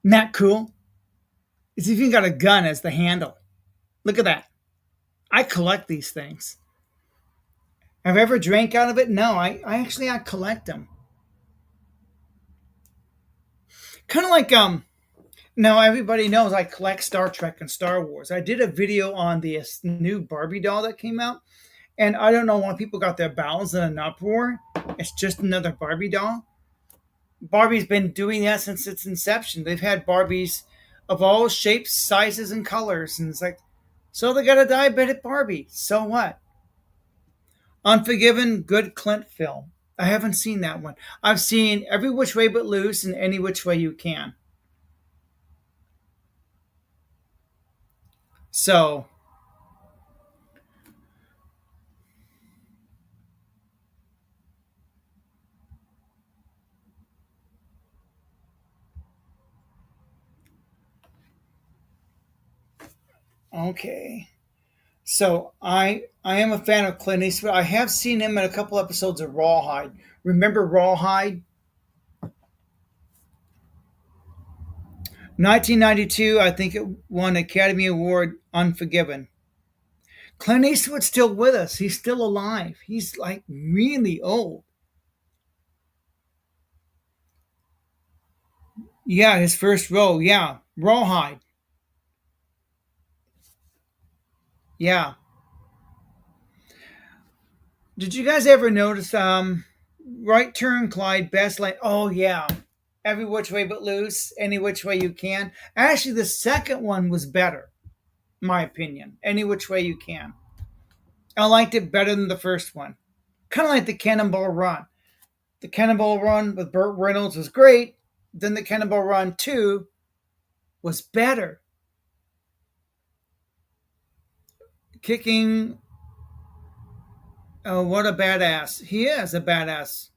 Isn't that cool? It's even got a gun as the handle. Look at that. I collect these things. Have I ever drank out of it? No, I collect them. Kind of like now everybody knows I collect Star Trek and Star Wars. I did a video on the new Barbie doll that came out, and I don't know why people got their bowels in an uproar. It's just another Barbie doll. Barbie's been doing that since its inception. They've had Barbies of all shapes, sizes, and colors, and it's like, so they got a diabetic Barbie. So what? Unforgiven, good Clint film. I haven't seen that one. I've seen Every Which Way But Loose and Any Which Way You Can. So, okay. So I am a fan of Clint Eastwood. I have seen him in a couple episodes of Rawhide. Remember Rawhide? 1992, I think it won Academy Award Unforgiven. Clint Eastwood's still with us. He's still alive. He's like really old. Yeah, his first role. Yeah, Rawhide. Yeah. Did you guys ever notice Right Turn, Clyde, Best Line? Oh yeah. Every Which Way But Loose, Any Which Way You Can. Actually, the second one was better, my opinion. Any Which Way You Can. I liked it better than the first one. Kind of like the Cannonball Run. The Cannonball Run with Burt Reynolds was great. Then the Cannonball Run 2 was better. Kicking. Oh, what a badass. He is a badass.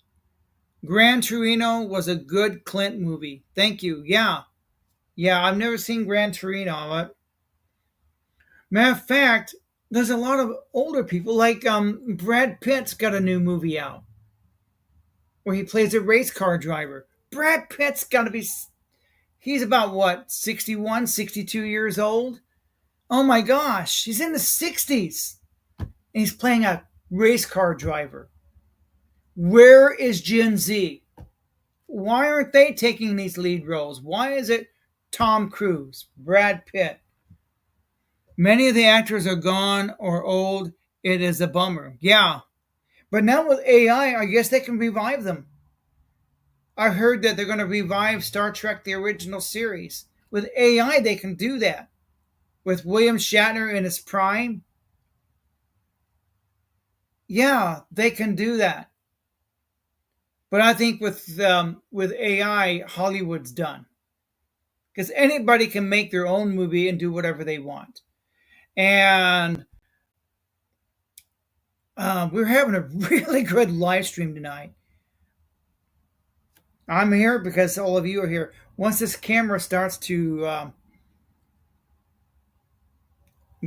Gran Torino was a good Clint movie. Thank you. Yeah. Yeah, I've never seen Gran Torino. Matter of fact, there's a lot of older people, like Brad Pitt's got a new movie out where he plays a race car driver. Brad Pitt's got to be, he's about what, 61, 62 years old? Oh my gosh, he's in the 60s and he's playing a race car driver. Where is Gen Z? Why aren't they taking these lead roles? Why is it Tom Cruise, Brad Pitt? Many of the actors are gone or old. It is a bummer. Yeah. But now with AI, I guess they can revive them. I heard that they're going to revive Star Trek, the original series. With AI, they can do that. With William Shatner in his prime, yeah, they can do that. But I think with AI, Hollywood's done because anybody can make their own movie and do whatever they want. And we're having a really good live stream tonight. I'm here because all of you are here. Once this camera starts to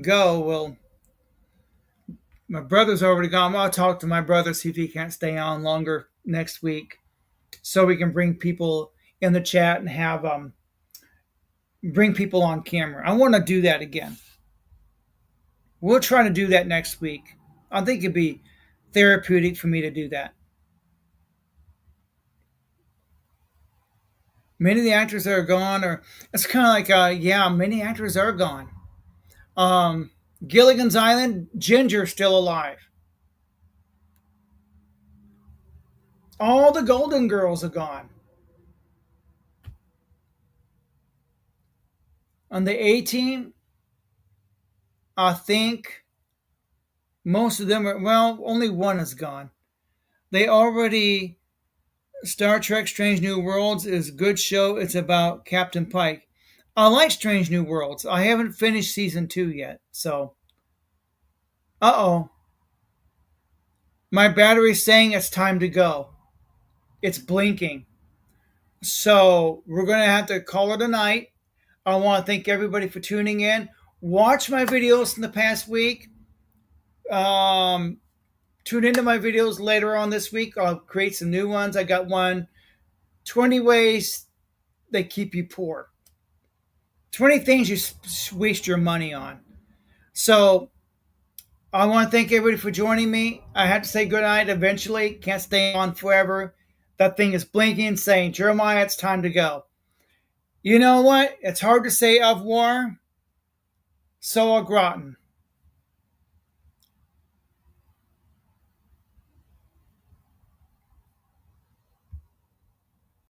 go, well, my brother's already gone. I'll talk to my brother, see if he can't stay on longer next week so we can bring people in the chat and have bring people on camera. I want to do that again. We'll try to do that next week. I think it'd be therapeutic for me to do that. Many of the actors that are gone are, it's kind of like, yeah, many actors are gone. Gilligan's Island, Ginger's still alive. All the Golden Girls are gone. On the A team, I think most of them are, well, only one is gone. They already, Star Trek Strange New Worlds is a good show. It's about Captain Pike. I like Strange New Worlds. I haven't finished season 2 yet, so. Uh oh. My battery's saying it's time to go. It's blinking. So we're going to have to call it a night. I want to thank everybody for tuning in. Watch my videos in the past week. Um, Tune into my videos later on this week. I'll create some new ones. I got one 20 ways they keep you poor, 20 things you waste your money on. So I want to thank everybody for joining me. I had to say goodnight eventually. Can't stay on forever. That thing is blinking, saying, Jeremiah, it's time to go. You know what? It's hard to say au revoir. So au gratin.